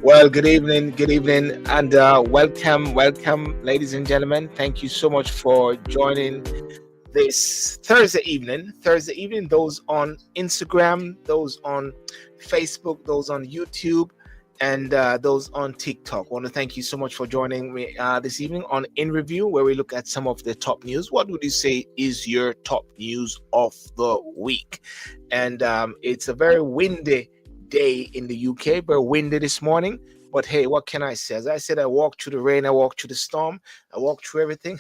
Well, good evening, and welcome, ladies and gentlemen. Thank you so much for joining this Thursday evening. Those on Instagram, those on Facebook, those on YouTube, and those on TikTok. I want to thank you so much for joining me this evening on In Review, where we look at some of the top news. What would you say is your top news of the week? And it's a very windy day in the UK, very windy this morning. But hey, what can I say? As I said, I walked through the rain, I walked through the storm, I walked through everything.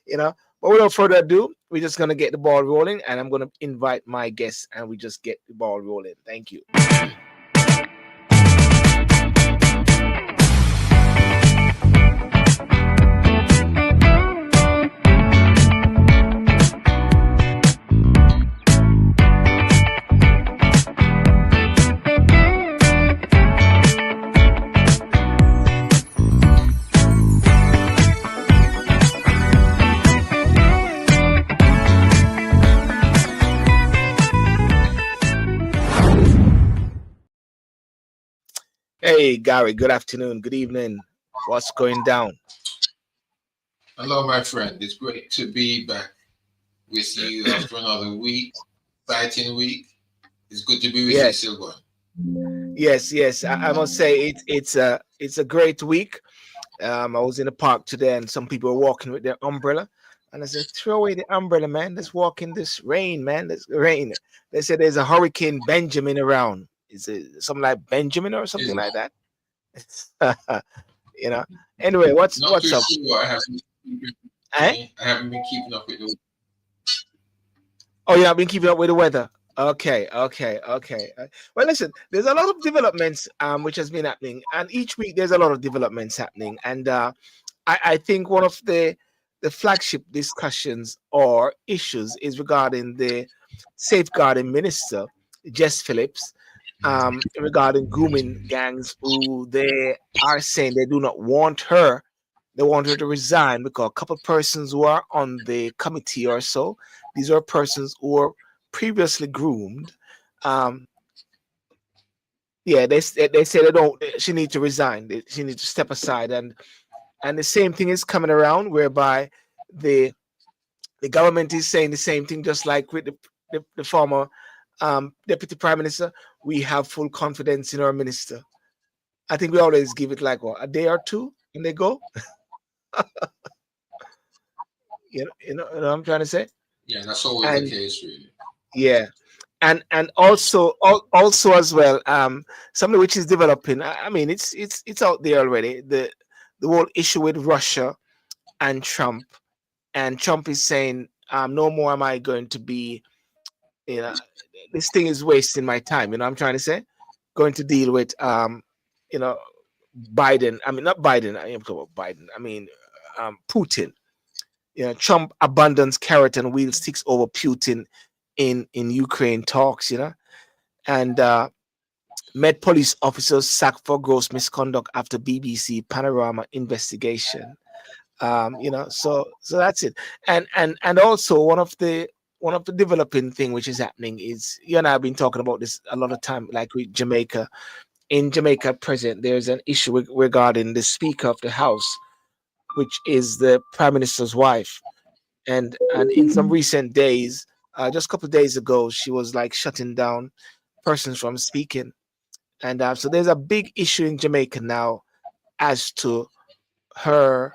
you know. But without further ado, we're just gonna get the ball rolling, and I'm gonna invite my guests, and we just get the ball rolling. Thank you. Hey, Gary, good afternoon, good evening. What's going down? Hello, my friend. It's great to be back with you after another week, exciting week. It's good to be with you, Silver. Yes. I must say it's a great week. I was in the park today, and some people were walking with their umbrella, and I said, "Throw away the umbrella, man. Let's walk in this rain, man. This rain." They said there's a Hurricane Benjamin around. Is it something like Benjamin or something like that? Anyway, what's Not too up? sure. I haven't been keeping up with the. Oh, yeah, I've been keeping up with the weather. Okay. Well, listen, there's a lot of developments which has been happening, and each week there's a lot of developments happening, and I think one of the flagship discussions or issues is regarding the safeguarding minister, Jess Phillips, regarding grooming gangs who they are saying they do not want her. They want her to resign because a couple of persons who are on the committee or so, these are persons who were previously groomed. They say they don't. She needs to resign. She needs to step aside, and the same thing is coming around, whereby the government is saying the same thing, just like with the former deputy prime minister. We have full confidence in our minister. I think we always give it like a day or two, and they go. You know what I'm trying to say? Yeah, that's always the case, really. Yeah, and also as well, something which is developing. I mean, it's out there already. The whole issue with Russia and Trump, is saying, no more am I going to be, this thing is wasting my time. I'm trying to say, going to deal with, Biden. I mean, not Biden. I am talking about Biden. I mean, Putin. Trump abandons carrot and wheel sticks over Putin in Ukraine talks. And Met police officers sacked for gross misconduct after BBC Panorama investigation. So that's it. And also one of the developing thing which is happening is, you and I have been talking about this a lot of time, like with Jamaica. In Jamaica at present, there's an issue regarding the Speaker of the House, which is the Prime Minister's wife. And in some recent days, just a couple of days ago, she was like shutting down persons from speaking. And so there's a big issue in Jamaica now as to her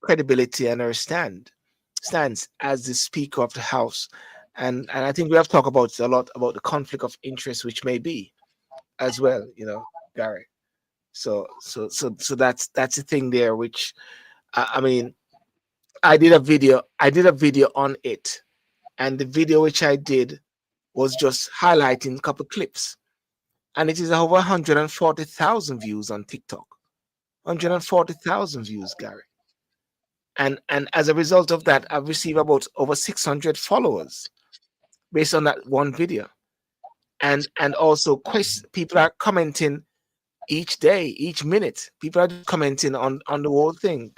credibility and her stance as the Speaker of the House. And I think we have talked about a lot about the conflict of interest which may be as well, Gary. So that's the thing there, which I mean, I did a video on it, and the video which I did was just highlighting a couple of clips, and it is over 140,000 views on TikTok. 140,000 views, Gary. And as a result of that, I've received about over 600 followers based on that one video. And also people are commenting each day, each minute. People are commenting on the whole thing,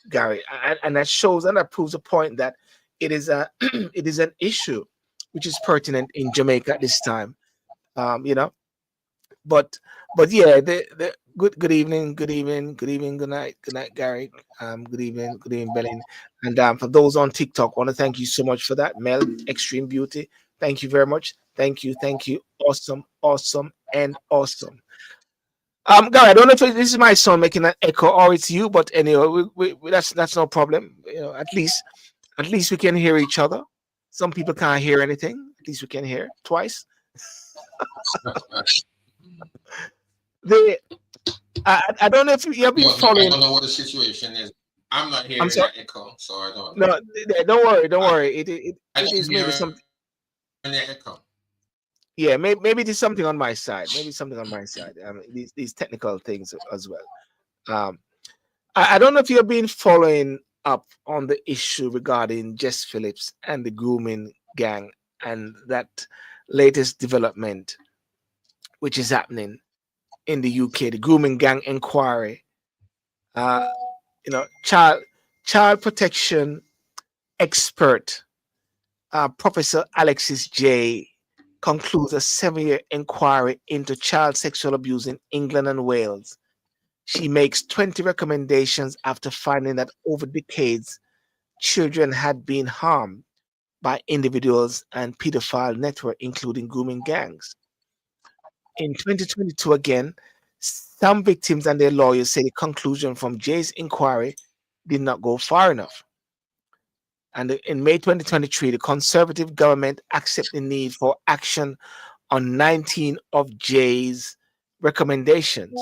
Gary, and that shows and that proves a point that it is it is an issue which is pertinent in Jamaica at this time. but yeah, the good evening, good night, Gary. Good evening, Belen. And for those on TikTok, I want to thank you so much for that, Mel Extreme Beauty. Thank you very much. Thank you. Awesome, awesome, and awesome. Gary, I don't know if this is my son making an echo or it's you, but anyway, that's no problem. At least we can hear each other. Some people can't hear anything. At least we can hear twice. The I don't know if you have been No, I following. don't know what the situation is. I'm not I'm hearing sorry. that echo, so I don't know. No, don't worry, don't I, worry. I It don't is maybe hear something. any echo. Yeah, maybe it is something on my side. Maybe something on my side. These technical things as well. Um, I don't know if you've been following up on the issue regarding Jess Phillips and the grooming gang and that latest development which is happening in the UK, the grooming gang inquiry. Uh, child protection expert Professor Alexis J concludes a 7-year inquiry into child sexual abuse in England and Wales. She makes 20 recommendations after finding that over decades, children had been harmed by individuals and pedophile networks, including grooming gangs. In 2022, again, some victims and their lawyers say the conclusion from Jay's inquiry did not go far enough. And in May 2023, the Conservative government accepted the need for action on 19 of Jay's recommendations.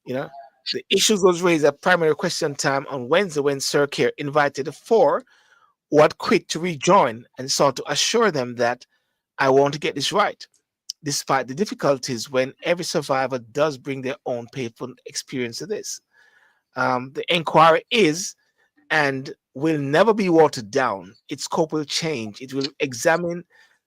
You know, the issues was raised at primary question time on Wednesday when Sir Keir invited the four who had quit to rejoin and sought to assure them that I want to get this right, despite the difficulties when every survivor does bring their own painful experience to this. The inquiry is and will never be watered down. Its scope will change. It will examine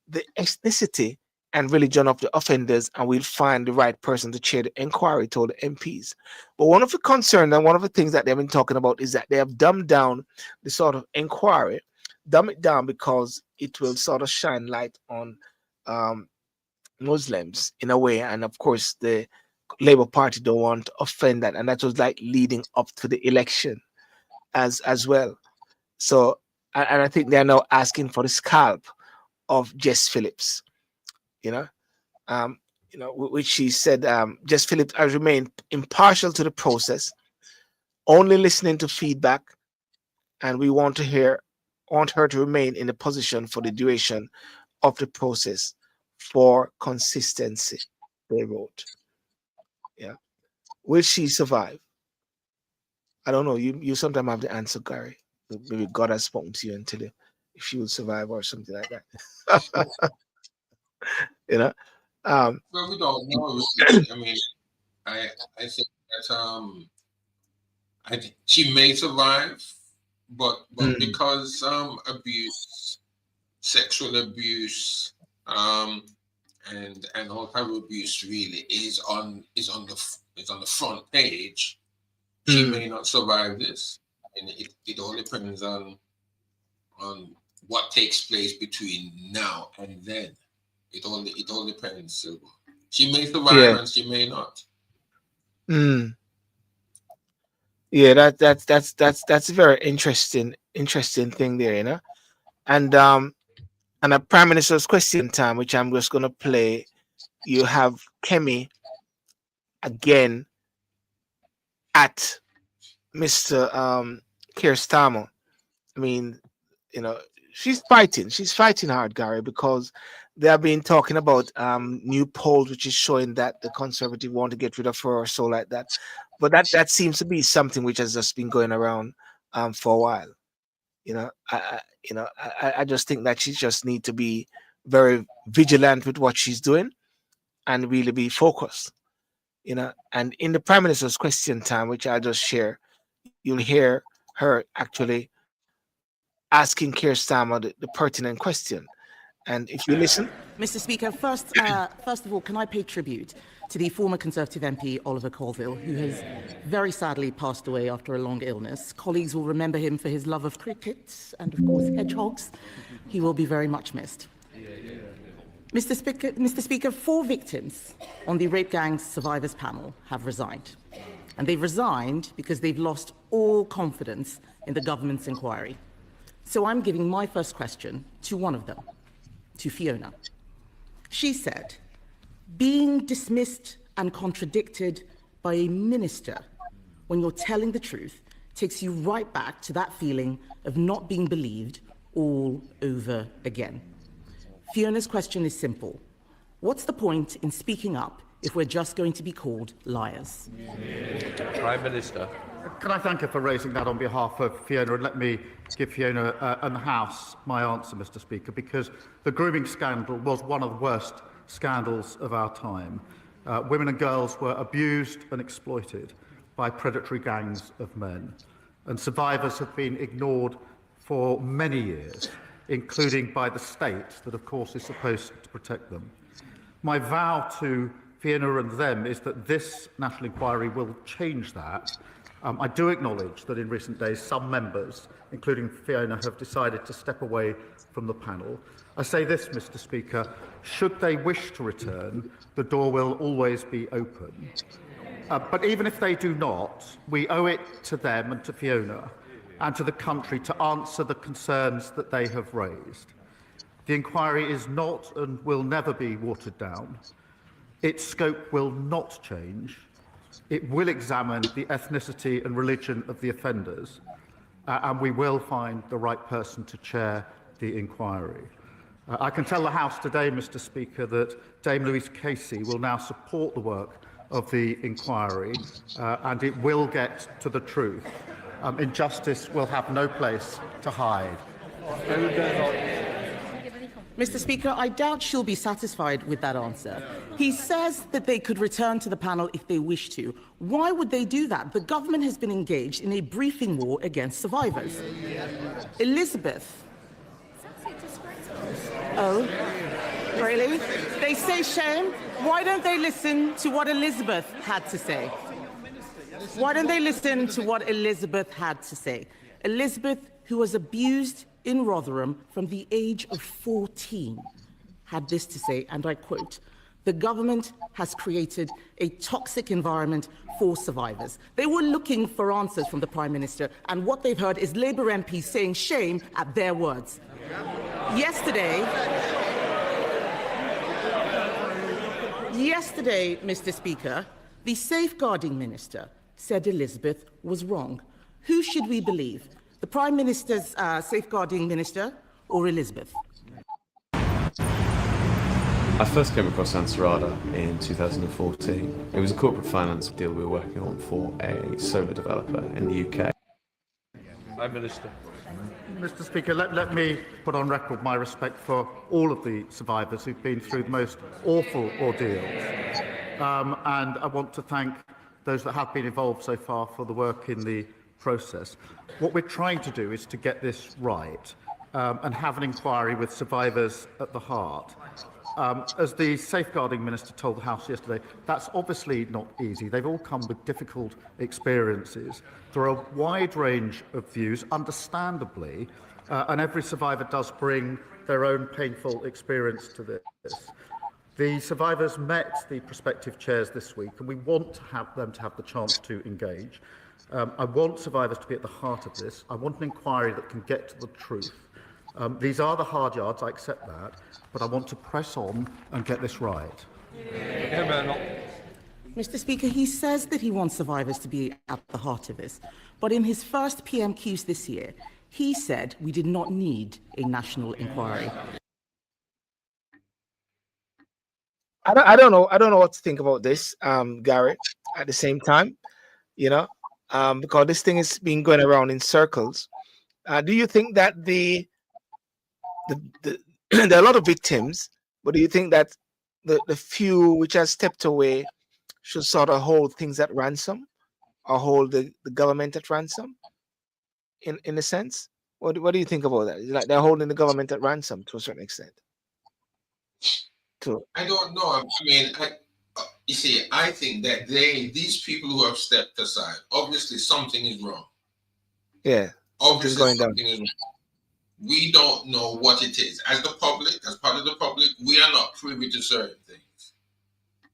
the ethnicity and religion of the offenders and we'll find the right person to chair the inquiry, told the MPs. But one of the concerns and one of the things that they've been talking about is that they have dumbed down the sort of inquiry, dumb it down because it will sort of shine light on um, Muslims in a way. And of course, the Labour Party don't want to offend that. And that was like leading up to the election as well. So, and I think they are now asking for the scalp of Jess Phillips. You know, um, which she said, Jess Phillips has remained impartial to the process, only listening to feedback, and we want her to remain in the position for the duration of the process for consistency. They wrote, yeah. Will she survive? I don't know. You sometimes have the answer, Gary. Maybe God has spoken to you and tell you if she will survive or something like that. you know. Um, Well, we don't know really. I mean, I think that she may survive, but mm, because abuse, sexual abuse, um, and all type of abuse really is on the front page, she mm, may not survive this, and it all depends on what takes place between now and then. It all depends. So she may survive yeah. and she may not. Mm, yeah. That's a very interesting thing there. And a prime minister's question time, which I'm just gonna play. You have Kemi again at Mr. Keir Starmer. I mean, you know, she's fighting. She's fighting hard, Gary, because they have been talking about new polls, which is showing that the Conservative want to get rid of her or so like that. But that seems to be something which has just been going around for a while. I just think that she just need to be very vigilant with what she's doing and really be focused. And in the Prime Minister's question time, which I just share, you'll hear her actually asking Keir Starmer the pertinent question. And if you listen, Mr. Speaker, first of all, can I pay tribute to the former Conservative MP Oliver Colville, who has very sadly passed away after a long illness. Colleagues will remember him for his love of cricket and, of course, hedgehogs. He will be very much missed. Mr. Speaker, 4 victims on the Rape Gang Survivors panel have resigned. And they've resigned because they've lost all confidence in the government's inquiry. So I'm giving my first question to one of them, to Fiona. She said, being dismissed and contradicted by a minister when you're telling the truth takes you right back to that feeling of not being believed all over again. Fiona's question is simple. What's the point in speaking up if we're just going to be called liars? Prime Minister. Can I thank her for raising that on behalf of Fiona, and let me give Fiona and the House my answer, Mr. Speaker, because the grooming scandal was one of the worst scandals of our time. Women and girls were abused and exploited by predatory gangs of men, and survivors have been ignored for many years, including by the state that, of course, is supposed to protect them. My vow to Fiona and them is that this national inquiry will change that. I do acknowledge that in recent days some members, including Fiona, have decided to step away from the panel. I say this, Mr. Speaker, should they wish to return, the door will always be open. But even if they do not, we owe it to them and to Fiona and to the country to answer the concerns that they have raised. The inquiry is not and will never be watered down. Its scope will not change. It will examine the ethnicity and religion of the offenders, and we will find the right person to chair the inquiry. I can tell the House today, Mr. Speaker, that Dame Louise Casey will now support the work of the inquiry, and it will get to the truth. Injustice will have no place to hide. Mr. Speaker, I doubt she'll be satisfied with that answer. He says that they could return to the panel if they wish to. Why would they do that? The government has been engaged in a briefing war against survivors. Elizabeth. Oh, really? They say shame? Why don't they listen to what Elizabeth had to say? Why don't they listen to what Elizabeth had to say? Elizabeth, who was abused in Rotherham from the age of 14, had this to say, and I quote, "The government has created a toxic environment for survivors." They were looking for answers from the Prime Minister, and what they've heard is Labour MPs saying shame at their words. Yesterday, Mr. Speaker, the Safeguarding Minister said Elizabeth was wrong. Who should we believe? The Prime Minister's Safeguarding Minister or Elizabeth? I first came across Ansarada in 2014. It was a corporate finance deal we were working on for a solar developer in the UK. Prime Minister. Mr. Speaker, let me put on record my respect for all of the survivors who've been through the most awful ordeals. And I want to thank those that have been involved so far for the work in the process. What we're trying to do is to get this right and have an inquiry with survivors at the heart. As the Safeguarding Minister told the House yesterday, that's obviously not easy. They've all come with difficult experiences. There are a wide range of views, understandably, and every survivor does bring their own painful experience to this. The survivors met the prospective chairs this week, and we want to have them to have the chance to engage. I want survivors to be at the heart of this. I want an inquiry that can get to the truth. These are the hard yards, I accept that, but I want to press on and get this right. Mr. Speaker, he says that he wants survivors to be at the heart of this, but in his first PMQs this year, he said we did not need a national inquiry. I don't know what to think about this, Garrett. At the same time, because this thing has been going around in circles. Do you think that there are a lot of victims, but do you think that the few which have stepped away should sort of hold things at ransom, or hold the government at ransom, in a sense? What do you think about that? Like they're holding the government at ransom to a certain extent. I don't know. I mean, you see, I think that these people who have stepped aside, obviously something is wrong. Yeah, obviously going something down. is wrong. we don't know what it is. As the public, as part of the public, we are not privy to certain things.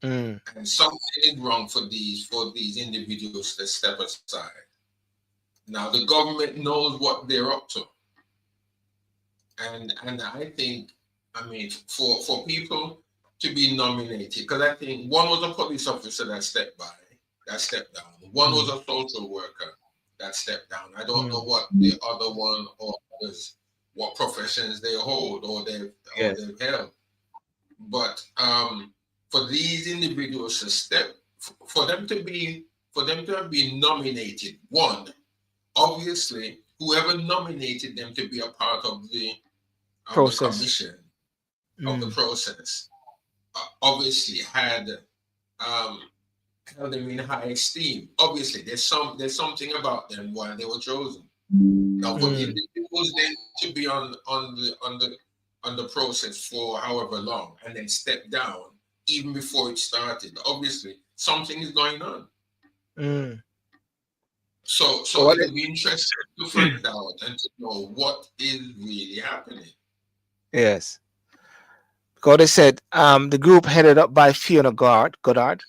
And something is wrong for these individuals to step aside. Now the government knows what they're up to. And I think, I mean, for people to be nominated, because I think one was a police officer that stepped down. One was a social worker that stepped down. I don't know what the other one or others, what professions they hold or they've held. But for these individuals to for them to have been nominated, one, obviously, whoever nominated them to be a part of the commission of the process, obviously had held them in high esteem. Obviously, there's something about them why they were chosen. Now, for the individuals then to be on the process for however long and then step down even before it started, obviously something is going on. So it'll be interesting to find out and to know what is really happening. Yes. Because they said the group headed up by Fiona Goddard,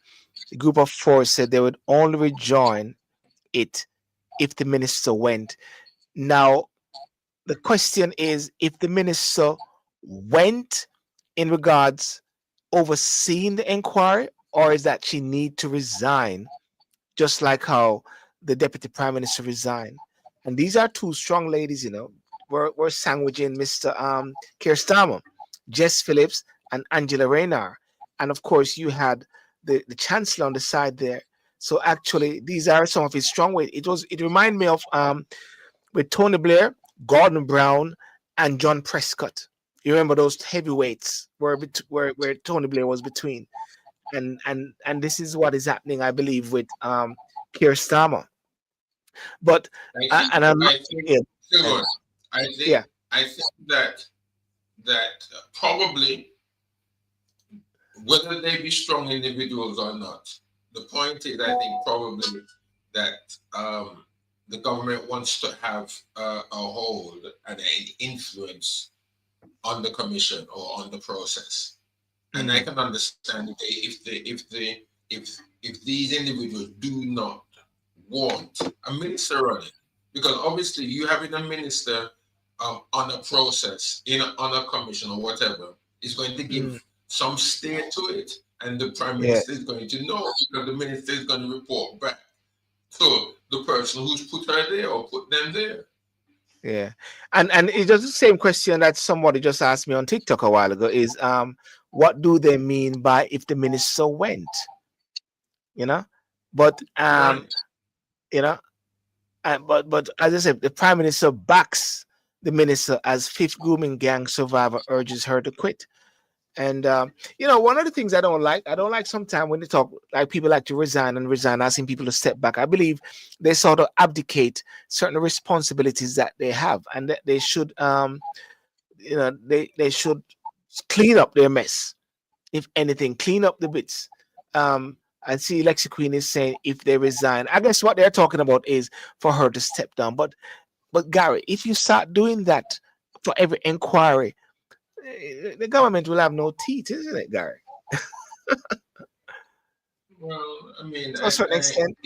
the group of four said they would only rejoin it if the minister went. Now, the question is if the minister went in regards overseeing the inquiry, or is that she need to resign, just like how the deputy prime minister resigned. And these are two strong ladies, you know. We're sandwiching Mr. Keir Starmer, Jess Phillips, and Angela Rayner. And of course, you had the chancellor on the side there. So actually, these are some of his strong weight. It reminded me of with Tony Blair, Gordon Brown, and John Prescott. You remember those heavyweights where Tony Blair was between, and this is what is happening, I believe, with Keir Starmer. But I think that probably, whether they be strong individuals or not, the point is, I think probably that the government wants to have a hold and an influence on the commission or on the process. And I can understand if these individuals do not want a minister running, because obviously you having a minister on a process on a commission or whatever is going to give some steer to it, and the prime minister is going to know, because the minister is going to report back to the person who's put her there or put them there. Yeah, and it's just the same question that somebody just asked me on TikTok a while ago: is what do they mean by if the minister went? You know, but you know, but as I said, the prime minister backs the minister as fifth grooming gang survivor urges her to quit. And you know, one of the things I don't like sometimes when they talk, like, people like to resign, asking people to step back. I believe they sort of abdicate certain responsibilities that they have, and that they should you know, they should clean up their mess. If anything, clean up the bits. And see, Lexi Queen is saying if they resign, I guess what they're talking about is for her to step down. But Gary, if you start doing that for every inquiry, the government will have no teeth, isn't it, Gary? Well, I mean, to a certain extent.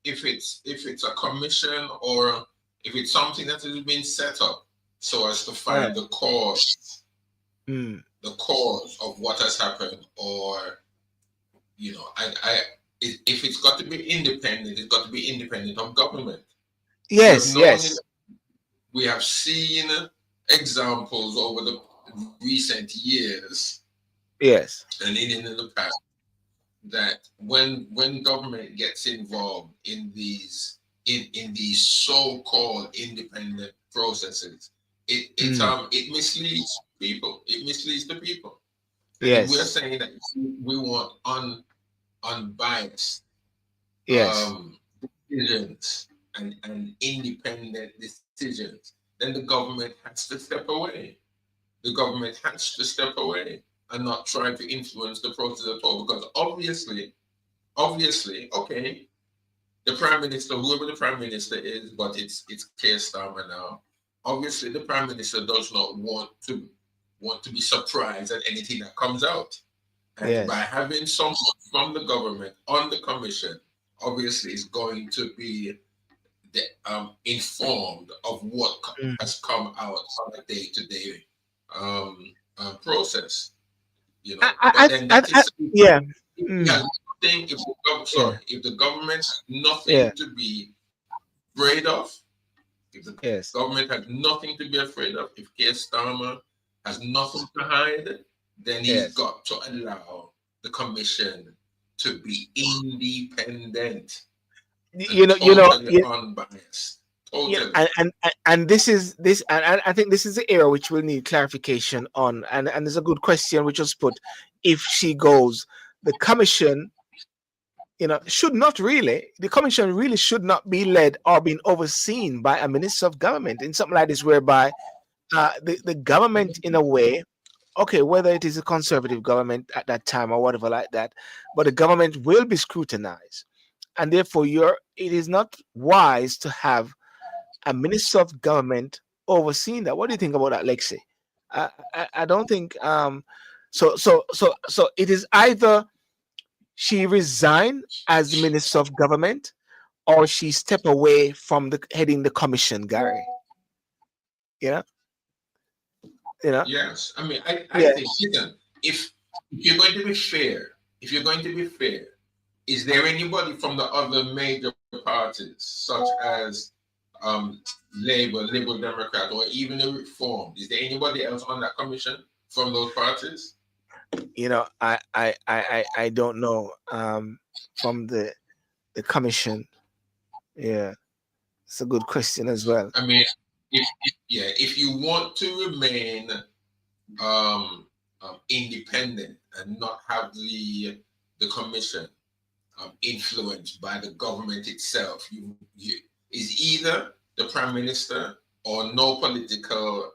If it's a commission, or if it's something that has been set up so as to find the cause, the cause of what has happened, or you know, if it's got to be independent, it's got to be independent of government. Yes. We have seen examples over the recent years, and in the past, that when government gets involved in these so-called independent processes, it misleads people. It misleads the people. And we're saying that we want unbiased decisions and independent decisions, then the government has to step away. The government has to step away and not try to influence the process at all, because obviously, the prime minister, whoever the prime minister is, but it's Keir Starmer now, obviously the Prime Minister does not want to be surprised at anything that comes out. And by having someone from the government on the commission, obviously is going to be informed of what has come out on a day-to-day process. You know, but then that is nothing. If the government has nothing to be afraid of, if the government has nothing to be afraid of, if Keir Starmer has nothing to hide, then he's got to allow the commission to be independent. Unbiased. Totally. And this is this, and I think this is the area which will need clarification on. And there's a good question which was put: if she goes, the commission, should not really. The commission really should not be led or being overseen by a minister of government in something like this, whereby the government, in a way, okay, whether it is a conservative government at that time or whatever like that, but the government will be scrutinized. And therefore, it is not wise to have a minister of government overseeing that. What do you think about that, Lexi? I don't think. So it is either she resign as the minister of government, or she step away from heading the commission, Gary. Yes, I mean, I think, listen, if you're going to be fair, is there anybody from the other major parties, such as Labour, Liberal Democrat, or even the Reform? Is there anybody else on that commission from those parties? I don't know. From the commission, it's a good question as well. I mean, if you want to remain independent and not have the commission influenced by the government itself, you is either the Prime Minister or no political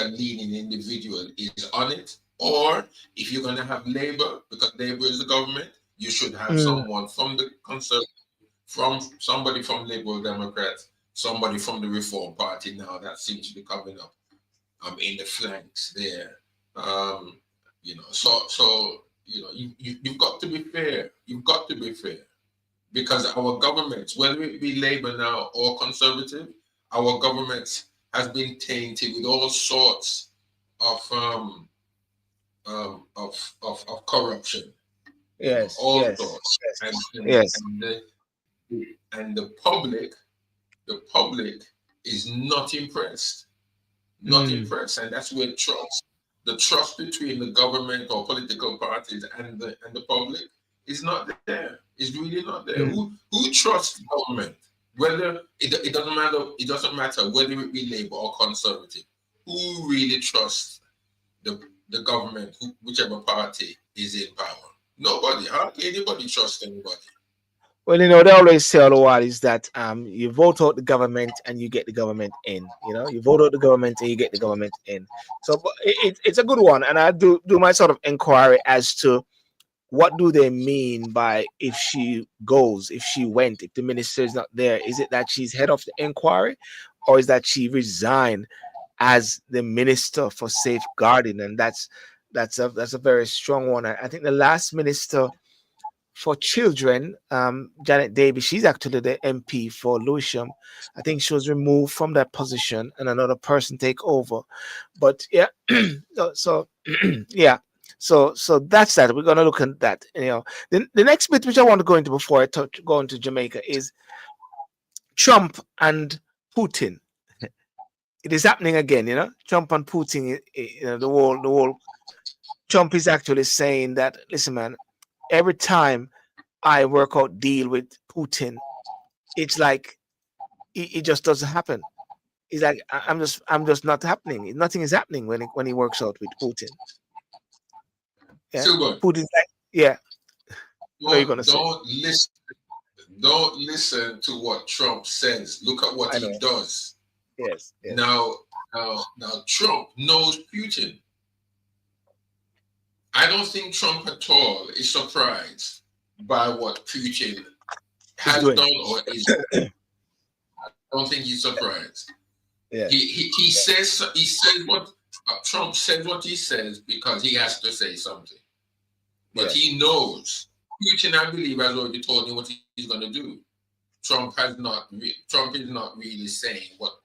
leaning individual is on it. Or if you're going to have Labour, because Labour is the government, you should have someone from the Conservative, somebody from Liberal Democrats, somebody from the Reform Party. Now that seems to be coming up in the flanks there. You've got to be fair. You've got to be fair, because our governments, whether it be Labour now or Conservative, our governments has been tainted with all sorts of corruption. Yes. All sorts. And the public is not impressed. Not impressed. And that's where the trust between the government or political parties and the public is not there. It's really not there. Who trusts government? Whether it doesn't matter whether it be Labour or Conservative. Who really trusts the government, whichever party is in power? Nobody. Hardly anybody trusts anybody. Well, they always say otherwise is that you vote out the government and you get the government in. You vote out the government and you get the government in. So it's a good one, and I do my sort of inquiry as to what do they mean by if she goes, if she went, if the minister is not there. Is it that she's head of the inquiry, or is that she resigned as the minister for safeguarding? And that's a very strong one. I think the last minister for children, Janet Davies, she's actually the MP for Lewisham. I think she was removed from that position and another person take over. But so that's that. We're going to look at that. The next bit which I want to go into before I go into Jamaica is Trump and Putin. It is happening again. Trump and Putin. The whole. Trump is actually saying that, listen, man, every time I work out deal with Putin, it's like it just doesn't happen. He's like, I'm just not happening. Nothing is happening when he works out with Putin. Yeah. Putin's like, yeah. Don't listen to what Trump says. Look at what he does. Yes. Now Trump knows Putin. I don't think Trump at all is surprised by what Putin has done or is doing. don't think he's surprised. Yeah. He says what Trump says what he says because he has to say something. But he knows. Putin, I believe, has already told him what he's going to do. Trump is not really saying what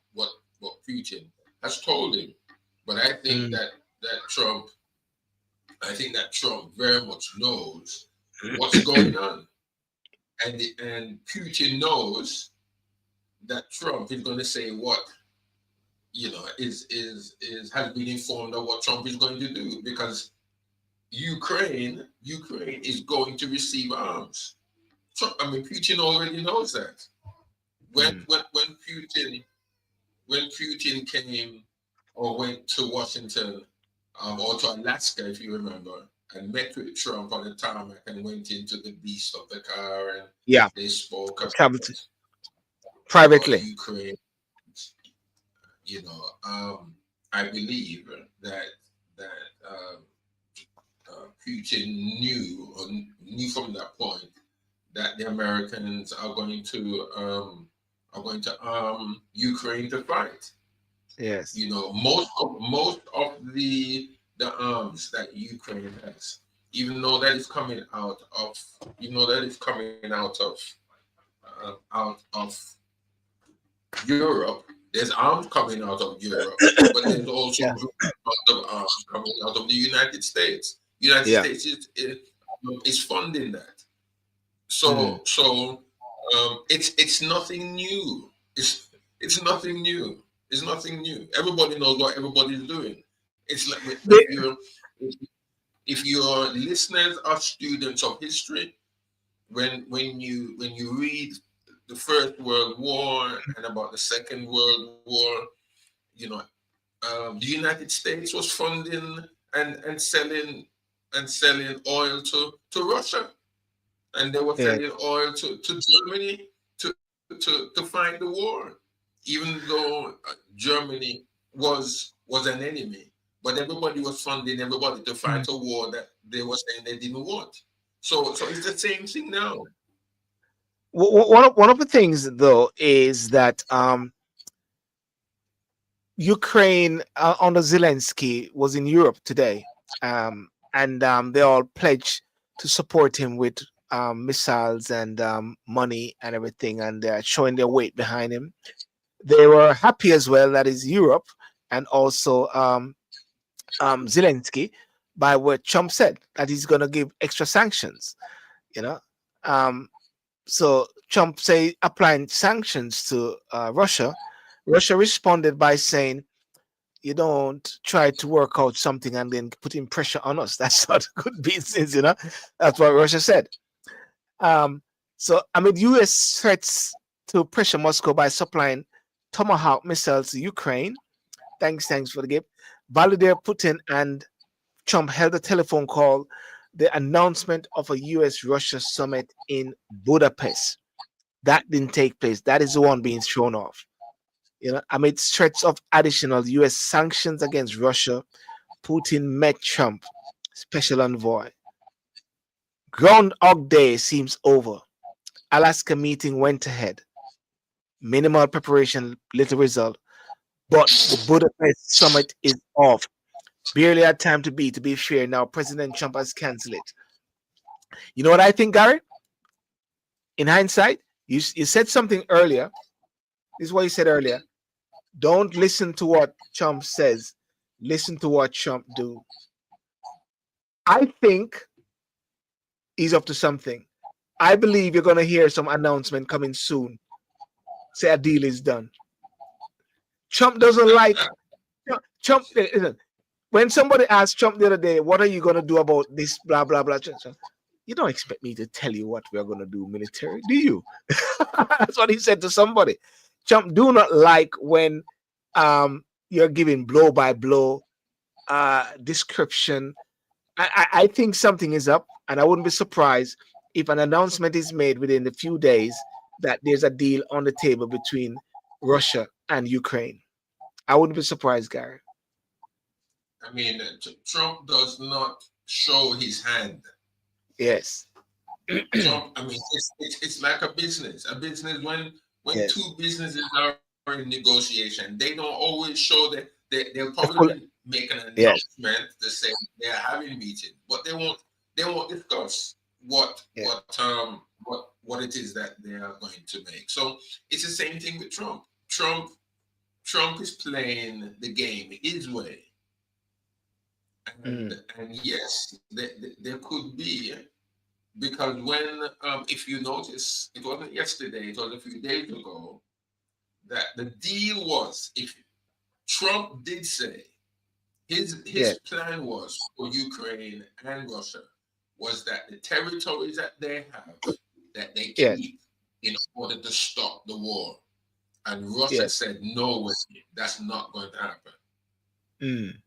Putin has told him. But I think that Trump very much knows what's going on, and Putin knows that Trump is going to say what has been informed of what Trump is going to do, because Ukraine is going to receive arms. Putin already knows that. When Putin came or went to Washington or to Alaska, if you remember, and met with Trump on the tarmac and went into the beast of the car, and they spoke about privately Ukraine. I believe that Putin knew from that point that the Americans are going to arm Ukraine to fight. Yes. Most of the arms that Ukraine has, even though that is coming out of Europe. There's arms coming out of Europe, but there's also a lot of arms coming out of the United States. United States is funding that. So it's nothing new. It's nothing new. It's nothing new. Everybody knows what everybody's doing. It's like if your listeners are students of history, when you read the First World War and about the Second World War, the United States was funding and selling oil to Russia, and they were selling oil to Germany to fight the war, even though Germany was an enemy, but everybody was funding everybody to fight a war that they were saying they didn't want. So it's the same thing now. One of the things, though, is that Ukraine under Zelensky was in Europe today, and they all pledged to support him with missiles and money and everything, and they're showing their weight behind him. They were happy as well that is Europe and also Zelensky by what Trump said, that he's going to give extra sanctions. So Trump say applying sanctions to Russia. Russia responded by saying, "You don't try to work out something and then putting pressure on us. That's not good business." That's what Russia said. U.S. threats to pressure Moscow by supplying Tomahawk missiles to Ukraine. Thanks for the gift. Vladimir Putin and Trump held a telephone call. The announcement of a U.S.-Russia summit in Budapest. That didn't take place. That is the one being thrown off. Amid threats of additional U.S. sanctions against Russia, Putin met Trump, special envoy. Groundhog Day seems over. Alaska meeting went ahead. Minimal preparation, little result. But the Budapest summit is off. Barely had time to be fair. Now President Trump has canceled it. You know what I think, Gary? In hindsight, you said something earlier. This is what you said earlier. Don't listen to what Trump says. Listen to what Trump do. I think he's up to something. I believe you're going to hear some announcement coming soon. Say a deal is done. Trump doesn't like Trump. When somebody asked Trump the other day, "What are you going to do about this?" Blah blah blah. You don't expect me to tell you what we're going to do military, do you? That's what he said to somebody. Trump do not like when you're giving blow by blow description. I think something is up, and I wouldn't be surprised if an announcement is made within a few days that there's a deal on the table between Russia and Ukraine. I wouldn't be surprised, Gary. I mean, Trump does not show his hand. Yes. Trump, it's like a business. A business, when Yes. two businesses are in negotiation, they don't always show that they'll The full- probably make an Yes. announcement to say they're having meeting, but they won't discuss what it is that they are going to make. So it's the same thing with Trump. Trump is playing the game his way. And yes, there could be, because when if you notice, it wasn't yesterday, it was a few days ago, that the deal was, if Trump did say his plan was for Ukraine and Russia was that the territories that they have, that they keep in order to stop the war. And Russia said, no way, that's not going to happen.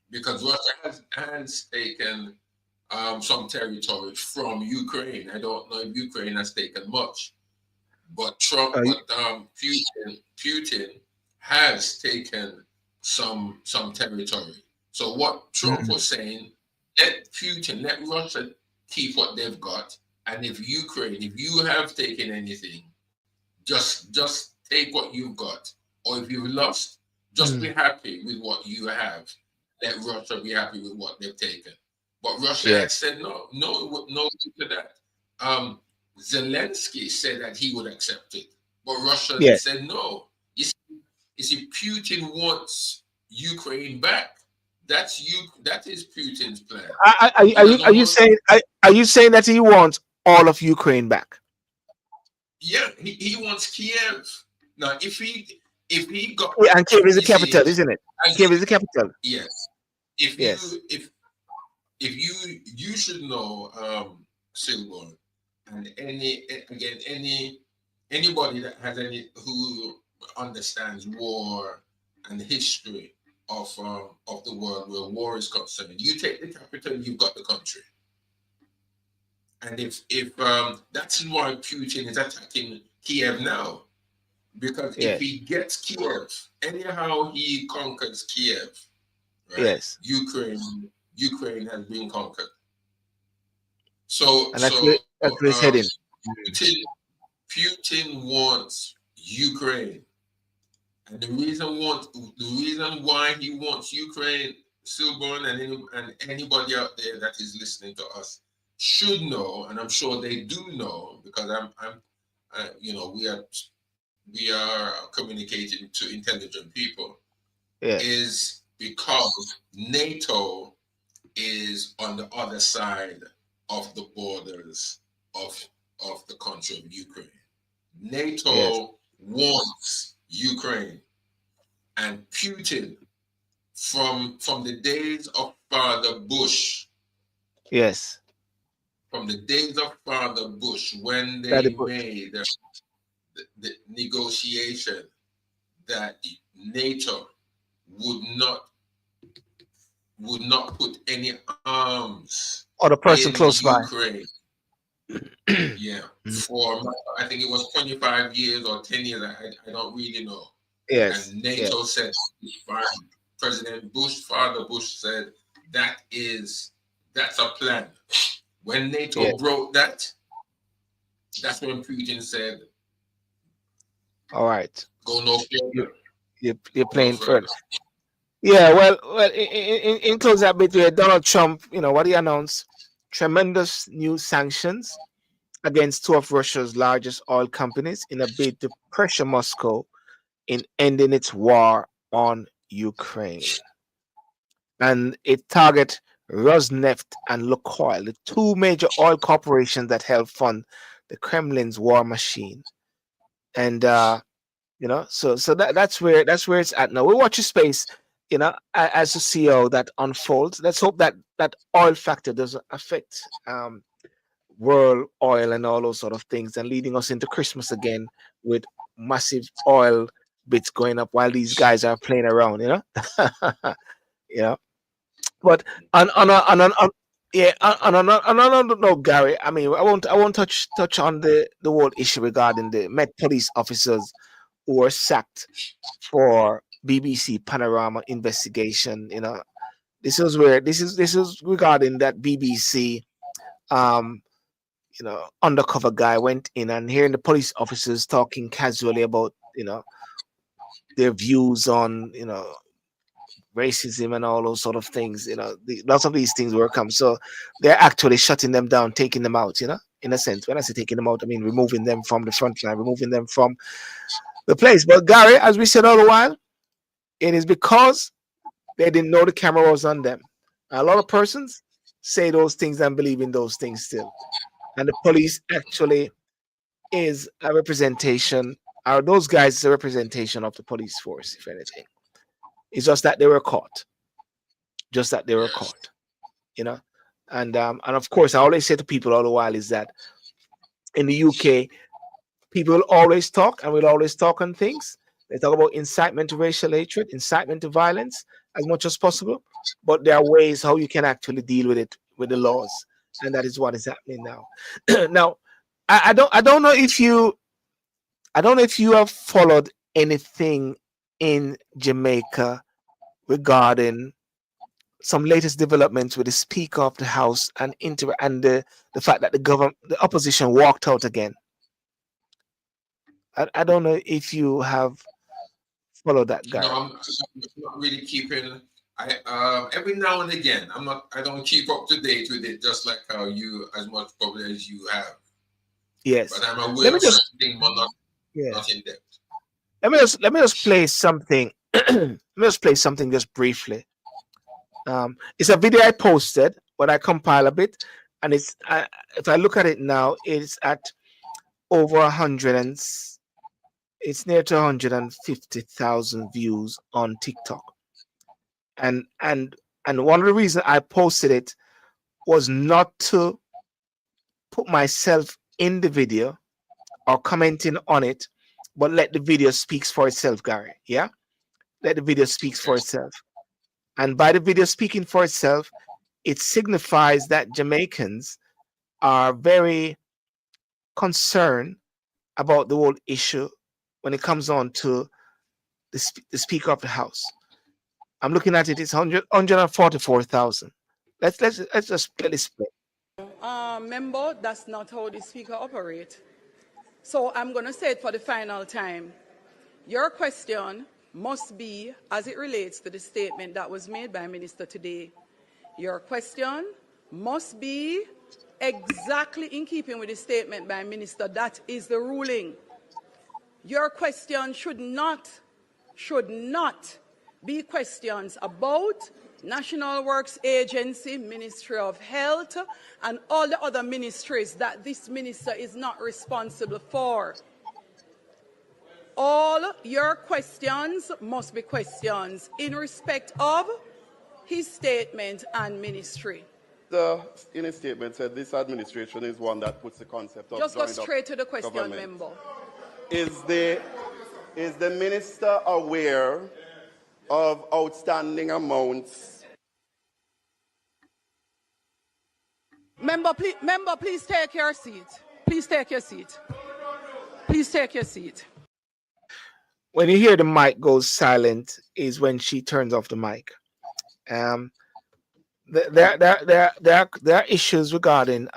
Because Russia has taken some territory from Ukraine. I don't know if Ukraine has taken much, but Putin has taken some territory. So what Trump was saying, let Russia keep what they've got, and if you have taken anything, just take what you've got, or if you've lost, just be happy with what you have. Let Russia be happy with what they've taken. But Russia said no to that. Zelensky said that he would accept it, but Russia said no. You see, Putin wants Ukraine back. That is Putin's plan. Are you saying that he wants all of Ukraine back? Yeah, he wants Kiev. Now, if he got, and Kiev is the capital, isn't it? Kiev is the capital. Yes. If you should know, Silborn, and anybody that has who understands war and the history of the world where war is concerned, you take the capital, you've got the country. And if that's why Putin is attacking Kiev now, because if he gets Kiev, anyhow he conquers Kiev, right? Ukraine has been conquered. So that's where it's heading. Putin wants Ukraine, and the reason why he wants Ukraine, Silborn, and anybody out there that is listening to us should know, and I'm sure they do know, because we are communicating to intelligent people, is because NATO is on the other side of the borders of the country of Ukraine. NATO wants Ukraine, and Putin, from the days of Father Bush. Yes. From the days of Father Bush, when they made the negotiation that NATO would not put any arms or the person close Ukraine. For I think it was 25 years or 10 years. I don't really know. Yes. And NATO said, fine. President Bush, Father Bush said, that's a plan. When NATO broke that, that's when Putin said, all right, go no further. You're playing further. Yeah, well, in close that bit where Donald Trump, what he announced, tremendous new sanctions against two of Russia's largest oil companies in a bid to pressure Moscow in ending its war on Ukraine. And it target Rosneft and Lukoil, the two major oil corporations that help fund the Kremlin's war machine. And so that's where it's at now. We watch a space, as a CEO that unfolds. Let's hope that oil factor doesn't affect world oil and all those sort of things, and leading us into Christmas again with massive oil bits going up while these guys are playing around, But on another note, Gary, I mean, I won't touch on the whole issue regarding the Met Police officers who were sacked for BBC Panorama investigation. This is regarding that BBC undercover guy went in, and hearing the police officers talking casually about their views on racism and all those sort of things. Lots of these things will come. So they're actually shutting them down, taking them out. In a sense, when I say taking them out, I mean removing them from the front line, removing them from the place. But Gary, as we said all the while, it is because they didn't know the camera was on them. A lot of persons say those things and believe in those things still. And the police actually is a representation, or those guys is a representation of the police force, if anything. It's just that they were caught. Just that they were caught. And of course, I always say to people all the while is that in the UK, people will always talk and will always talk on things. They talk about incitement to racial hatred, incitement to violence as much as possible. But there are ways how you can actually deal with it with the laws. And that is what is happening now. Now, I don't know if you have followed anything in Jamaica regarding some latest developments with the Speaker of the House and the fact that the opposition walked out again. I don't know if you have followed that, guy. No, I'm not really keeping. Every now and again, I don't keep up to date with it, just like how you, as much probably as you have. Yes. But I'm aware of something, but not in depth. Let me just play something. Let me just play something just briefly. It's a video I posted when I compile a bit, and it's if I look at it now, it's at over 100 and it's near to 150,000 views on TikTok. And one of the reasons I posted it was not to put myself in the video or commenting on it, but let the video speaks for itself, Gary. Yeah, let the video speaks for itself. And by the video speaking for itself, it signifies that Jamaicans are very concerned about the whole issue when it comes on to the Speaker of the House. I'm looking at it; it's 144,000. Let's just play this play. Member, that's not how the Speaker operates. So I'm going to say it for the final time. Your question must be as it relates to the statement that was made by Minister today. Your question must be exactly in keeping with the statement by Minister. That is the ruling. Your question should not be questions about National Works Agency, Ministry of Health, and all the other ministries that this minister is not responsible for. All your questions must be questions in respect of his statement and ministry. In his statement said this administration is one that puts the concept of just go straight to the question, government. Member. Is the minister aware of outstanding amounts? Member, please take your seat. Please take your seat. Please take your seat. When you hear the mic goes silent is when she turns off the mic. There are issues regarding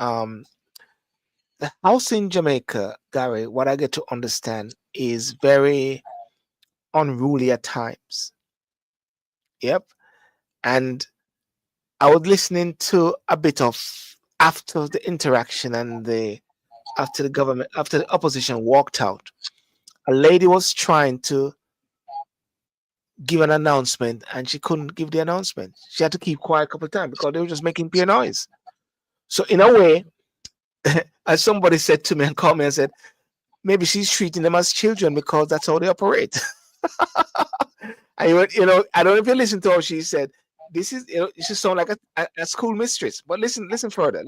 the house in Jamaica, Gary. What I get to understand is very unruly at times. Yep. And I was listening to a bit of after the interaction and after the opposition walked out. A lady was trying to give an announcement and she couldn't give the announcement. She had to keep quiet a couple of times because they were just making pure noise. So in a way, as somebody said to me and called me and said, maybe she's treating them as children because that's how they operate. I don't know if you listen to how she said, this is, it should sound like a school mistress. But listen further.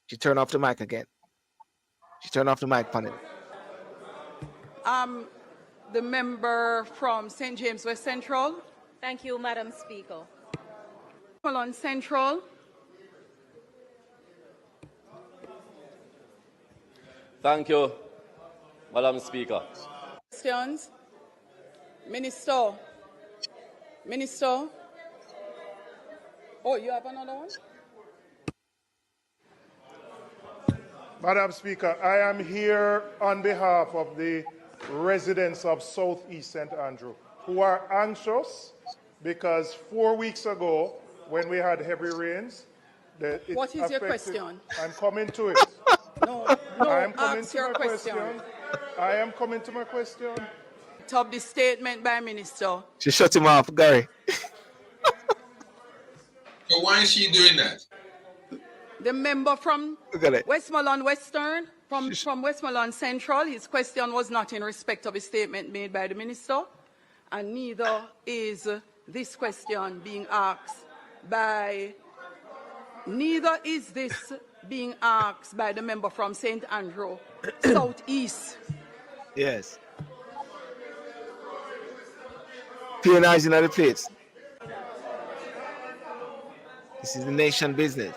She turned off the mic again. She turned off the mic panel. The member from St. James West Central. Thank you, Madam Speaker. On Central. Thank you, Madam Speaker. Questions? Minister. Oh, you have another one? Madam Speaker, I am here on behalf of the residents of Southeast St. Andrew who are anxious because 4 weeks ago, when we had heavy rains, what is your question? I'm coming to it. No, I am coming ask to your my question. I am coming to my question. Top the statement by Minister. She shut him off, Gary. So why is she doing that? The member from Look at it. Westmoreland Western, from Westmoreland Central, his question was not in respect of a statement made by the Minister, and neither is this question being asked by, neither is this being asked by the member from St. Andrew, Southeast. Yes. Peonize in other place. This is the nation business.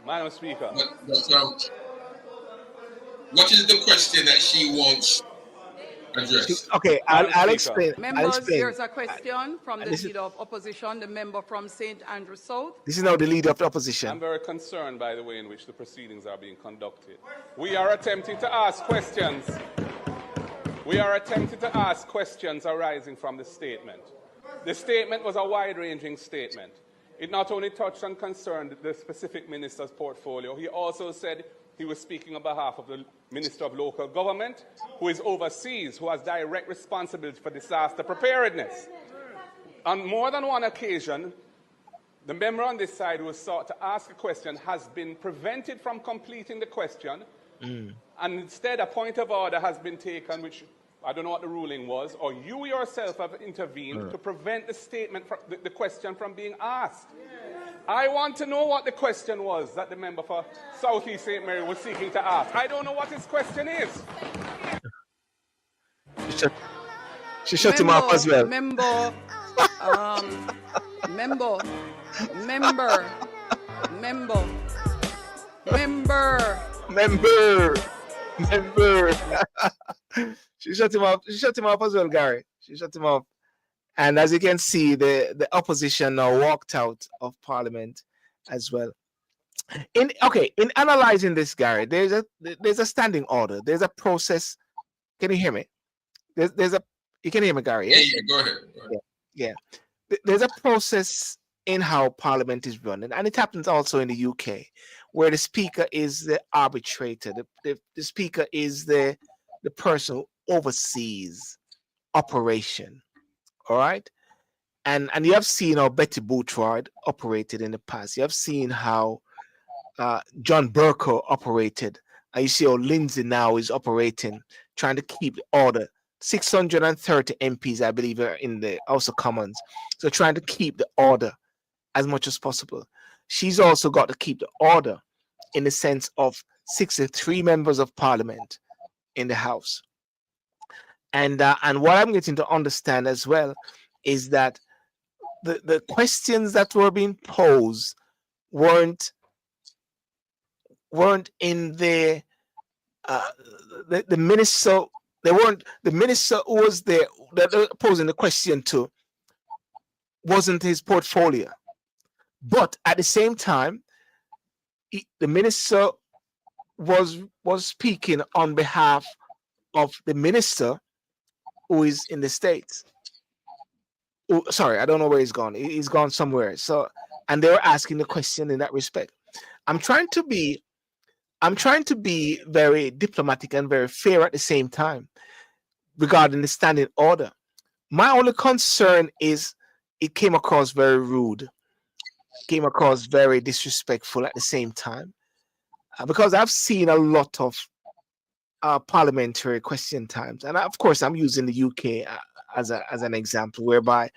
Madam Speaker. What is the question that she wants addressed? Okay, I'll explain. Members, there's a question from the leader of opposition, the member from St. Andrew South. This is now the leader of the opposition. I'm very concerned by the way in which the proceedings are being conducted. We are attempting to ask questions. We are attempting to ask questions arising from the statement. The statement was a wide-ranging statement. It not only touched and concerned the specific minister's portfolio, he also said he was speaking on behalf of the Minister of Local Government, who is overseas, who has direct responsibility for disaster preparedness. On more than one occasion, the member on this side who was sought to ask a question has been prevented from completing the question, and instead a point of order has been taken, which I don't know what the ruling was, or you yourself have intervened to prevent the statement, the question from being asked. I want to know what the question was that the member for Southeast St. Mary was seeking to ask. I don't know what his question is. She shut him off as well. Member, She shut him off. She shut him off as well, Gary. She shut him off. And as you can see, the opposition now walked out of Parliament as well. In analyzing this, Gary, there's a standing order. There's a process. Can you hear me? You can hear me, Gary? Yes? Yeah, go ahead. Yeah. There's a process in how Parliament is run, and it happens also in the UK, where the Speaker is the arbitrator. The Speaker is the person who oversees operation. All right, and you have seen how Betty Boothroyd operated in the past. You have seen how John Burko operated. And you see how Lindsay now is operating, trying to keep the order. 630 MPs, I believe, are in the House of Commons, so trying to keep the order as much as possible. She's also got to keep the order in the sense of 63 members of Parliament in the House. And what I'm getting to understand as well is that the questions that were being posed weren't in the minister. They weren't the minister who was there that they were posing the question to wasn't his portfolio, but at the same time, the minister was speaking on behalf of the minister who is in the States. Oh, sorry, I don't know where he's gone. He's gone somewhere. So, and they were asking the question in that respect. I'm trying to be very diplomatic and very fair at the same time regarding the standing order. My only concern is it came across very rude, came across very disrespectful at the same time, because I've seen a lot of parliamentary question times, and of course I'm using the UK as an example, whereby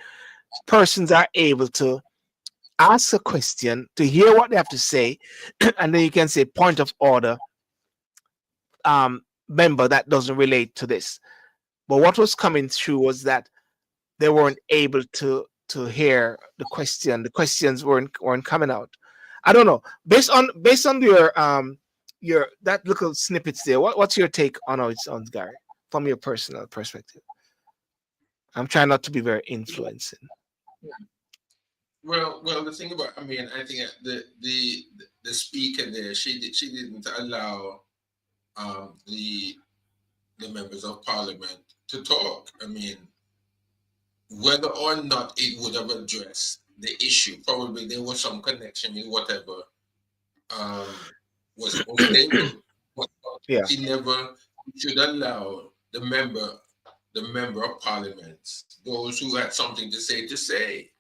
persons are able to ask a question, to hear what they have to say, and then you can say point of order, member, that doesn't relate to this. But what was coming through was that they weren't able to hear the question. The questions weren't coming out. I don't know. Based on your that little snippets there, what's your take on how it sounds, Gary, from your personal perspective? I'm trying not to be very influencing. Well, the thing about, I mean, I think the speaker there, she didn't allow the members of parliament to talk. I mean, whether or not it would have addressed the issue, probably there was some connection in whatever was on the table. But Yeah. she never should allow the member of parliament, those who had something to say.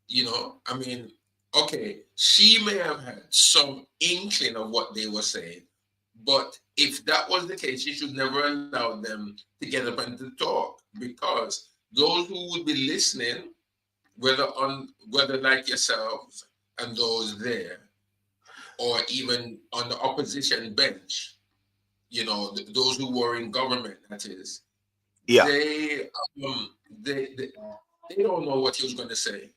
You know, I mean, okay, she may have had some inkling of what they were saying, but if that was the case, she should never allow them to get up and to talk, because those who would be listening, whether like yourselves and those there, or even on the opposition bench, you know, those who were in government, that is, Yeah. they don't know what he was going to say.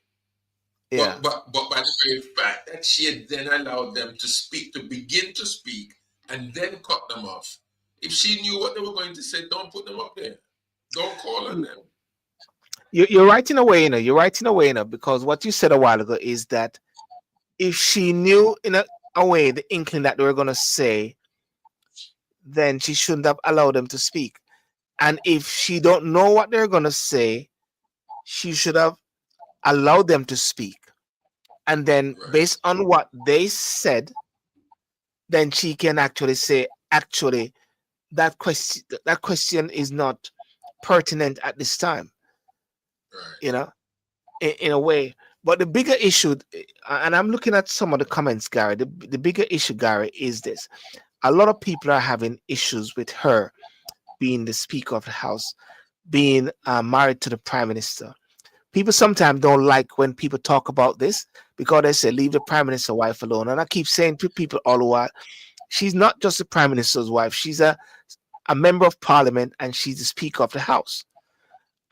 Yeah. But by the very fact that she had then allowed them to speak, to begin to speak, and then cut them off. If she knew what they were going to say, don't put them up there. Don't call on them. You're right in a way, you know. You're right in a way, you know, because what you said a while ago is that if she knew in a way the inkling that they were going to say, then she shouldn't have allowed them to speak. And if she don't know what they're going to say, she should have allowed them to speak. And then based on what they said, then she can actually say, actually, that question is not pertinent at this time. You know, in a way. But the bigger issue, and I'm looking at some of the comments, Gary, the bigger issue, Gary, is this. A lot of people are having issues with her being the Speaker of the House, being married to the Prime Minister. People sometimes don't like when people talk about this because they say, leave the Prime Minister's wife alone. And I keep saying to people all the while, she's not just the Prime Minister's wife. She's a member of Parliament, and she's the Speaker of the House.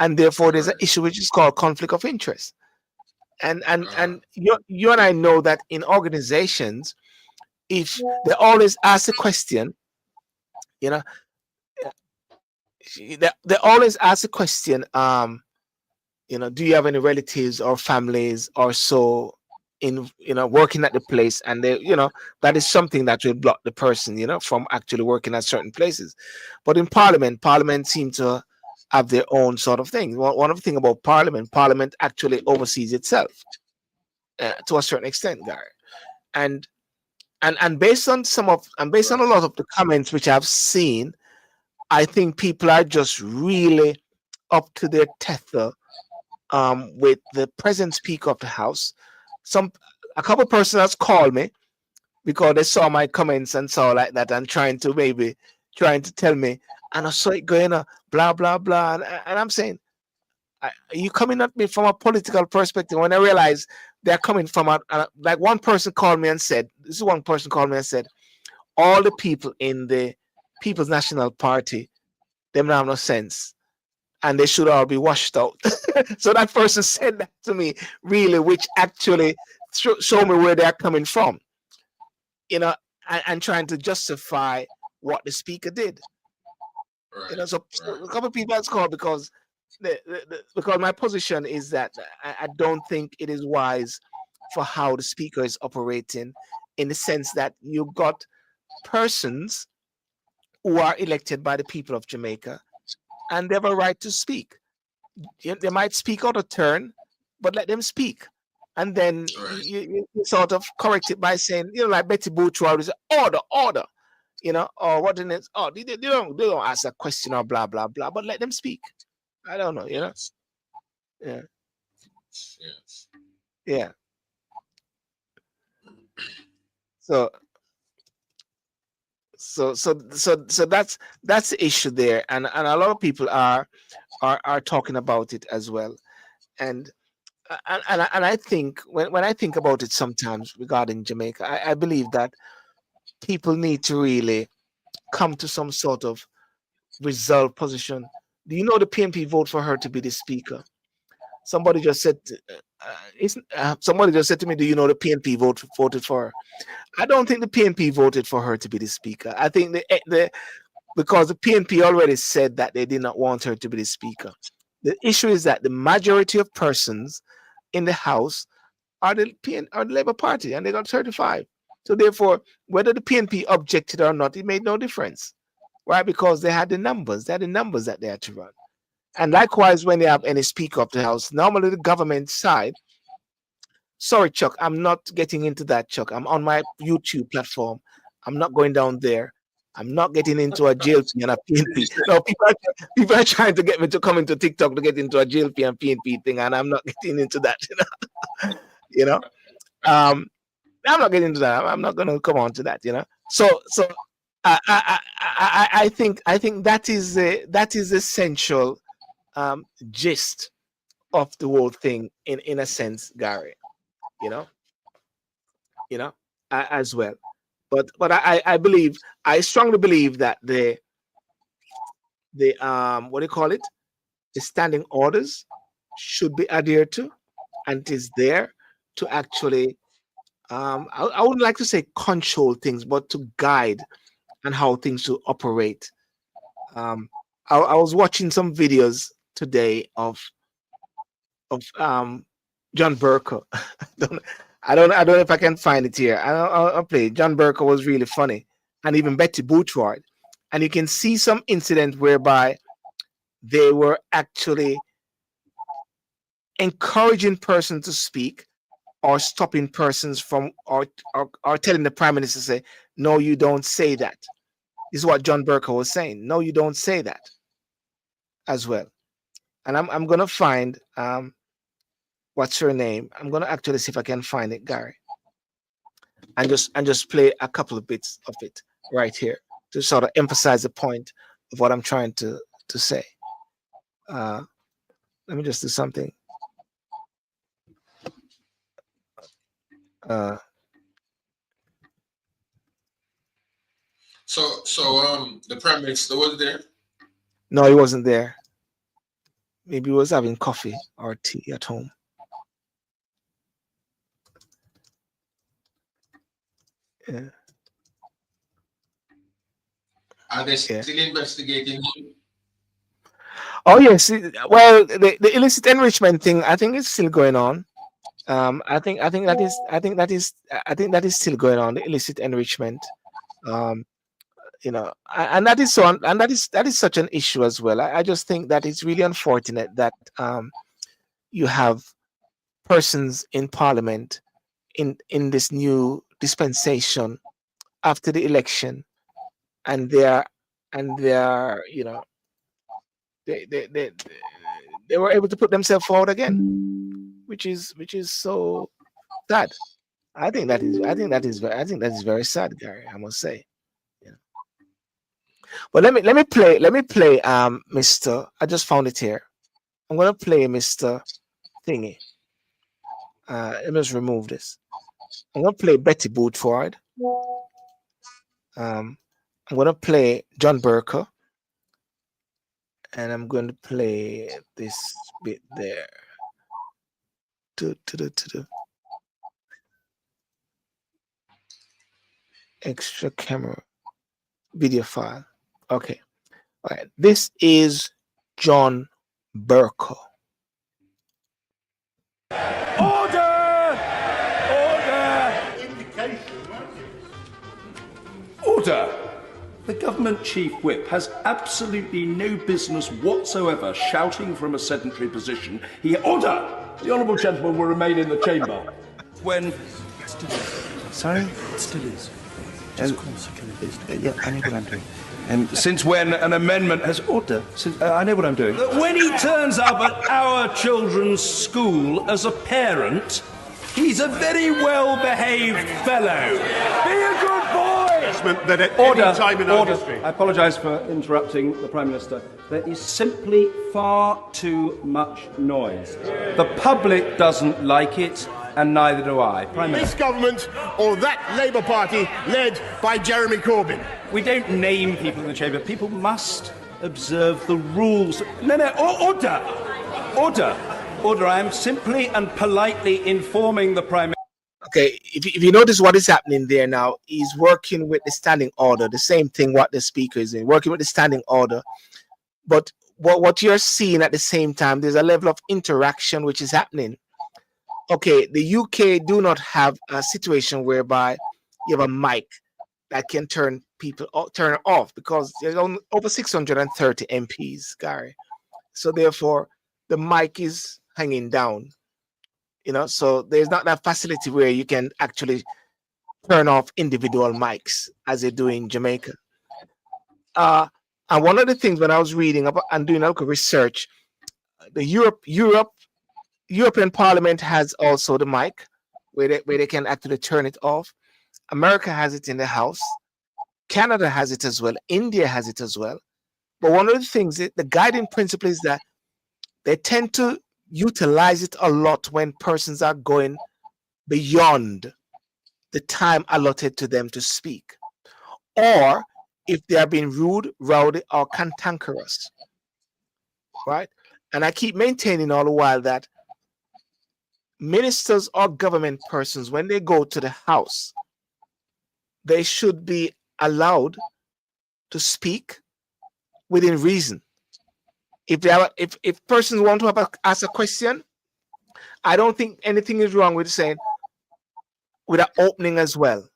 And therefore, there's an issue which is called conflict of interest. And you and I know that in organizations, if they always ask the question, you know, they always ask the question, you know, do you have any relatives or families or so in, you know, working at the place? And they, you know, that is something that will block the person, you know, from actually working at certain places. But in Parliament seems to have their own sort of thing. One of the things about Parliament actually oversees itself to a certain extent, Gary. And based on based on a lot of the comments which I've seen, I think people are just really up to their tether with the present Speaker of the House. A couple of persons has called me because they saw my comments and saw like that, and trying to tell me, and I saw it going blah blah blah, and I'm saying, are you coming at me from a political perspective? When I realize they're coming from like one person called me and said, all the people in the People's National Party, them don't have no sense, and they should all be washed out. So that person said that to me, really, which actually show me where they're coming from, you know, and trying to justify what the speaker did. You know, so a couple of people has called because because my position is that I don't think it is wise for how the speaker is operating, in the sense that you got persons who are elected by the people of Jamaica, and they have a right to speak. They might speak out of turn, but let them speak. And then you sort of correct it by saying, you know, like Betty Boutroud is order, you know, or what in it? Oh, they don't ask a question or blah blah blah, but let them speak. I don't know, you know. Yeah. Yeah. So that's the issue there, and a lot of people are talking about it as well, and I think when I think about it sometimes regarding Jamaica, I believe that people need to really come to some sort of resolved position. Do you know the PNP vote for her to be the speaker? Somebody just said, somebody just said to me, "Do you know the PNP voted for her?" I don't think the PNP voted for her to be the speaker. I think because the PNP already said that they did not want her to be the speaker. The issue is that the majority of persons in the House are the Labour Party, and they got 35. So therefore, whether the PNP objected or not, it made no difference. Why? Because they had the numbers. They had the numbers that they had to run. And likewise, when they have any Speaker of the House, normally the government side. Sorry, Chuck, I'm not getting into that, Chuck. I'm on my YouTube platform. I'm not going down there. I'm not getting into a JLP and a PNP. No, people are trying to get me to come into TikTok to get into a JLP and PNP thing, and I'm not getting into that. You know, I'm not getting into that. I'm not going to come on to that. You know, so I think that is the central gist of the whole thing in a sense, Gary. You know, as well. But I strongly believe that the what do you call it? The standing orders should be adhered to, and it is there to actually I wouldn't like to say control things, but to guide and how things should operate. I was watching some videos today of John Burke. I don't know if I can find it here. I'll play it. John Burke was really funny, and even Betty Boothroyd. And you can see some incident whereby they were actually encouraging persons to speak, or stopping persons from, or telling the Prime Minister, say, no, you don't say that. This is what John Burke was saying. No, you don't say that as well. And I'm gonna find what's her name? I'm gonna actually see if I can find it, Gary, and just play a couple of bits of it right here to sort of emphasize the point of what I'm trying to say. Let me just do something. So the Prime Minister was there? No, he wasn't there. Maybe he was having coffee or tea at home. Yeah. Are they still investigating him? Oh yes. Well, the illicit enrichment thing, I think it's still going on. I think that is still going on. The illicit enrichment. You know, and that is so, and that is such an issue as well. I just think that it's really unfortunate that you have persons in Parliament in this new dispensation after the election, and they are you know, they were able to put themselves forward again, which is so sad. I think that is very sad, Gary, I must say. Yeah. But let me play Mr. I just found it here. I'm gonna play Mr. Thingy. Let me just remove this. I'm gonna play Betty Boothroyd. I'm gonna play John Burke. And I'm going to play this bit there. Extra camera video file. Okay. All right. This is John Burke. Order! Order! The government chief whip has absolutely no business whatsoever shouting from a sedentary position. Order! The honourable gentleman will remain in the chamber. When... Sorry? It still is. Just call security. Yeah, I know what I'm doing. Since when an amendment has... Order. I know what I'm doing. When he turns up at our children's school as a parent, he's a very well-behaved fellow. Be a good boy! That at Order, any time in our order. history. I apologise for interrupting the Prime Minister. There is simply far too much noise. The public doesn't like it, and neither do I. Prime Minister. This government or that Labour Party led by Jeremy Corbyn. We don't name people in the chamber. People must observe the rules. No, order! Order! Order. I am simply and politely informing the Prime Minister. Okay, if you notice what is happening there now, he's working with the standing order, the same thing what the speaker is in, working with the standing order. But what you're seeing at the same time, there's a level of interaction which is happening. okay, the UK do not have a situation whereby you have a mic that can turn off, because there's only over 630 MPs, Gary. So therefore, the mic is hanging down. So there's not that facility where you can actually turn off individual mics as they do in Jamaica. And one of the things when I was reading about and doing a local research, the European Parliament has also the mic where they can actually turn it off. America has it in the House. Canada has it as well. India has it as well. But one of the things, the guiding principle is that they tend to utilize it a lot when persons are going beyond the time allotted to them to speak, or if they are being rude, rowdy, or cantankerous, right? And I keep maintaining all the while that ministers or government persons, when they go to the House, they should be allowed to speak within reason. If persons want to ask a question, I don't think anything is wrong with saying with an opening as well,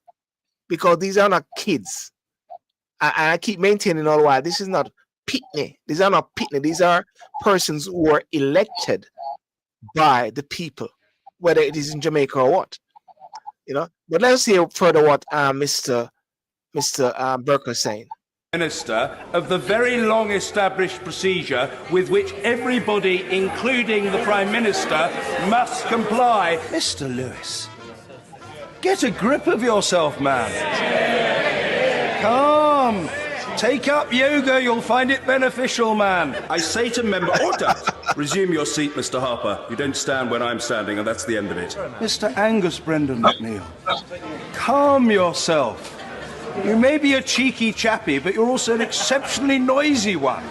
because these are not kids. I keep maintaining all the while, this is not pitney. These are not pitney. These are persons who are elected by the people, whether it is in Jamaica or what, But let's hear further what Mr. Burke is saying. Minister of the very long established procedure with which everybody, including the Prime Minister, must comply. Mr. Lewis. Get a grip of yourself, man. Calm. Take up yoga, you'll find it beneficial, man. I say to member... Order! Resume your seat, Mr. Harper. You don't stand when I'm standing, and that's the end of it. Mr. Angus Brendan McNeil. Calm yourself. You may be a cheeky chappy, but you're also an exceptionally noisy one.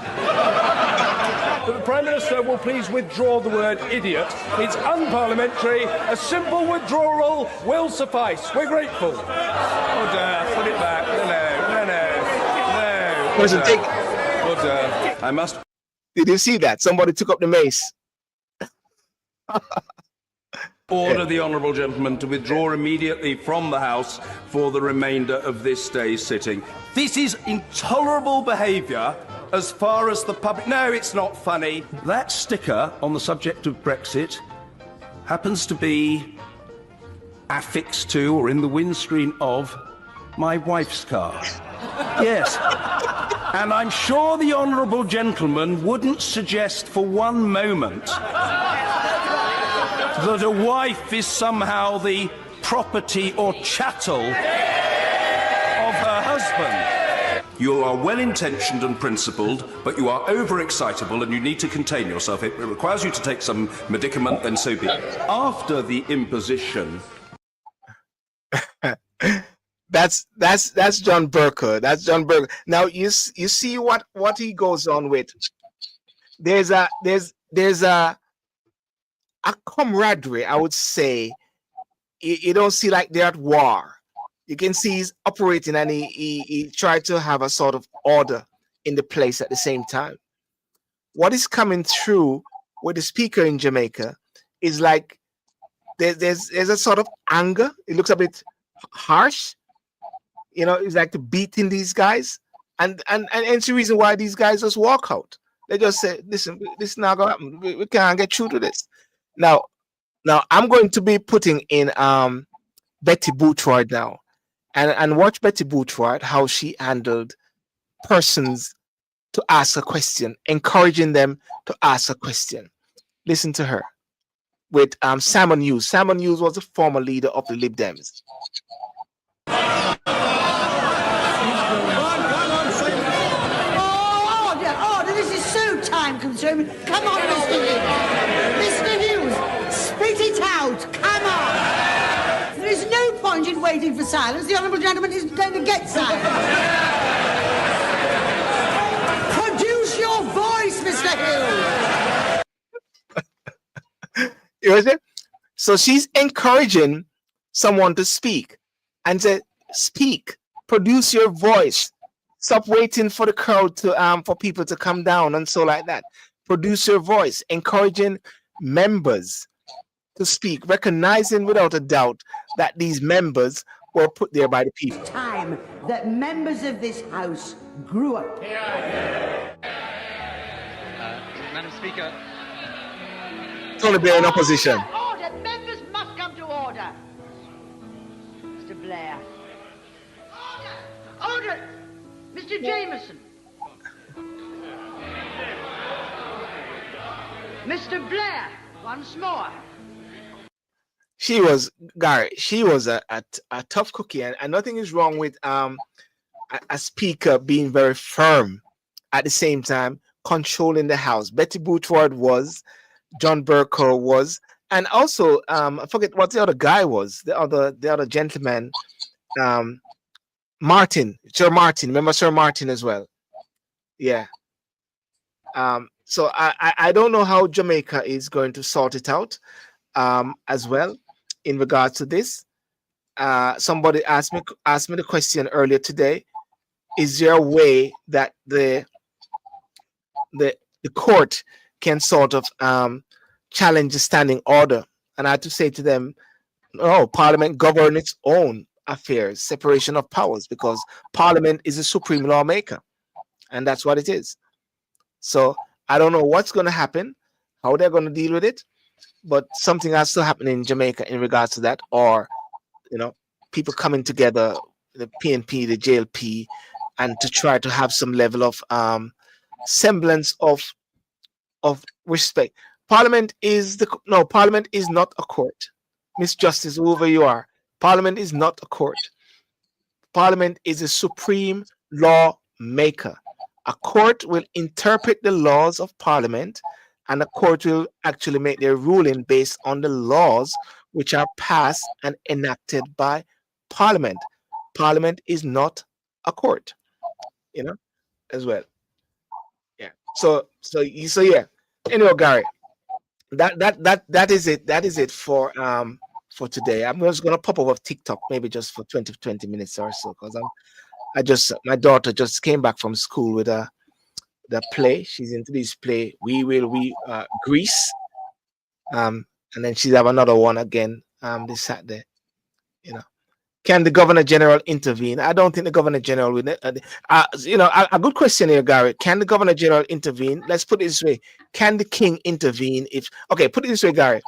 The Prime Minister will please withdraw the word idiot. It's unparliamentary. A simple withdrawal will suffice. We're grateful. Order. Put it back. No. Person, take. Order. I must... Did you see that? Somebody took up the mace. Order the honourable gentleman to withdraw immediately from the House for the remainder of this day's sitting. This is intolerable behaviour as far as the public... No, it's not funny. That sticker on the subject of Brexit happens to be affixed to or in the windscreen of my wife's car. Yes. And I'm sure the honourable gentleman wouldn't suggest for one moment that a wife is somehow the property or chattel of her husband. You are well-intentioned and principled, but you are overexcitable and you need to contain yourself. It requires you to take some medicament, then so be it. After the imposition... That's John Burke. That's John Burke. Now you see what he goes on with. There's a camaraderie, I would say. You don't see like they're at war. You can see he's operating, and he tried to have a sort of order in the place at the same time. What is coming through with the speaker in Jamaica is like there's a sort of anger. It looks a bit harsh. It's like beating these guys, and it's the reason why these guys just walk out. They just say, "Listen, this is not gonna happen. We can't get through to this." Now, I'm going to be putting in Betty Boothroyd now, and watch Betty Boothroyd how she handled persons to ask a question, encouraging them to ask a question. Listen to her with Salmon Hughes. Salmon Hughes was a former leader of the Lib Dems. Consuming. Come on, Mr. Hughes. Mr. Hughes, spit it out. Come on. There is no point in waiting for silence. The honourable gentleman isn't going to get silence. Produce your voice, Mr. Hughes. You know, so she's encouraging someone to speak and say, speak, produce your voice. Stop waiting for the crowd to for people to come down and so like that. Produce your voice, encouraging members to speak, recognizing without a doubt that these members were put there by the people. Time that members of this House grew up. Madam Speaker. Tony Blair in opposition. Order! Members must come to order. Mr. Blair. Order! Order! Mr. Jameson. Mr. Blair, once more. She was, Gary, she was a tough cookie, and nothing is wrong with a speaker being very firm at the same time controlling the House. Betty Boutward was, John Bercow was, and also I forget what the other guy was, the other gentleman, Martin, Sir Martin. Remember Sir Martin as well? Yeah. So I don't know how Jamaica is going to sort it out as well in regards to this. Somebody asked me the question earlier today: is there a way that the court can sort of challenge the standing order? And I had to say to them, no, Parliament governs its own affairs, separation of powers, because Parliament is the supreme lawmaker, and that's what it is. So I don't know what's going to happen, how they're going to deal with it, but something has to happen in Jamaica in regards to that, or people coming together, the PNP, the JLP, and to try to have some level of semblance of respect. Parliament is not a court. Miss Justice, whoever you are, Parliament is not a court. Parliament is a supreme lawmaker. A court will interpret the laws of Parliament, and a court will actually make their ruling based on the laws which are passed and enacted by Parliament. Parliament is not a court, as well. Yeah. So yeah. Anyway, Gary, that is it. That is it for today. I'm just gonna pop over TikTok maybe just for 20 minutes or so, because my daughter just came back from school with the play. She's into this play, Greece, and then she'll have another one again this Saturday. Can the Governor General intervene? I don't think the Governor General will. A good question here, Gary. Can the Governor General intervene? Let's put it this way: can the King intervene? Put it this way, Gary.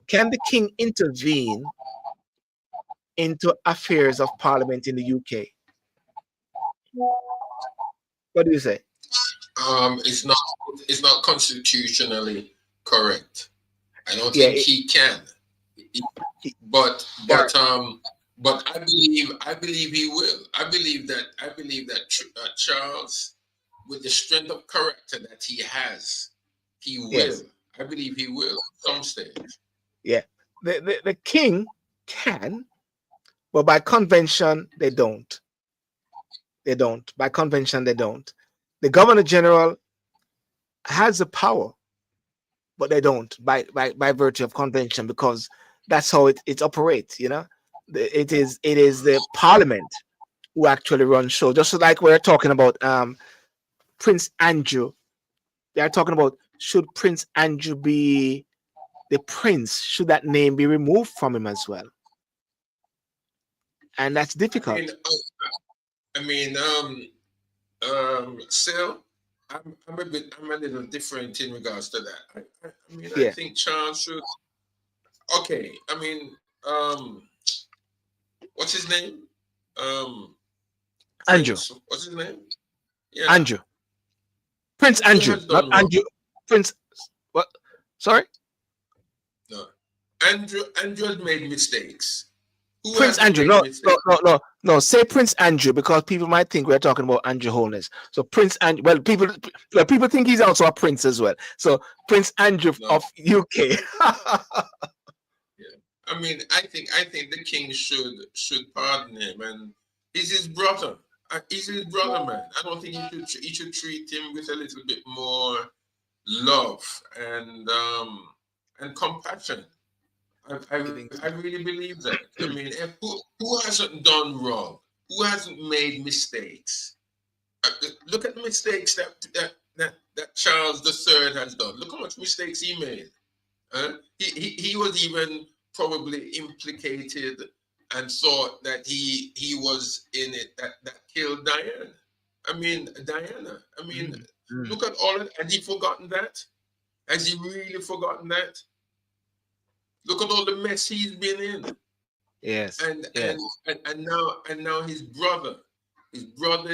Can the King intervene into affairs of Parliament in the UK? What do you say? It's not constitutionally correct. I don't think he can. But I believe he will. I believe that Charles, with the strength of character that he has, he will. Yes. I believe he will at some stage. Yeah, the King can, but by convention they don't. They don't. By convention they don't. The Governor General has the power, but they don't by virtue of convention, because that's how it operates. It is the Parliament who actually runs show. Just like we're talking about Prince Andrew, they are talking about, should Prince Andrew be the prince? Should that name be removed from him as well? And that's difficult. Still, I'm a little different in regards to that. I think Charles should. Okay, what's his name? Andrew. What's his name? Yeah. Andrew. Prince Andrew, not Andrew. Prince. What? Sorry. No, Andrew has made mistakes. Prince Andrew. No. Say Prince Andrew, because people might think we're talking about Andrew Holness. So Prince Andrew. Well, people think he's also a prince as well. So Prince Andrew of UK. I think the King should pardon him, and he's his brother. He's his brother, man. I don't think he should treat him with a little bit more love and compassion. I really believe that. Who hasn't done wrong? Who hasn't made mistakes? Look at the mistakes that Charles III has done. Look how much mistakes he made. He was even probably implicated and thought that he was in it that killed Diana. I mean, Diana. I mean, look at all of it. Has he forgotten that? Has he really forgotten that? Look at all the mess he's been in. Yes. And now his brother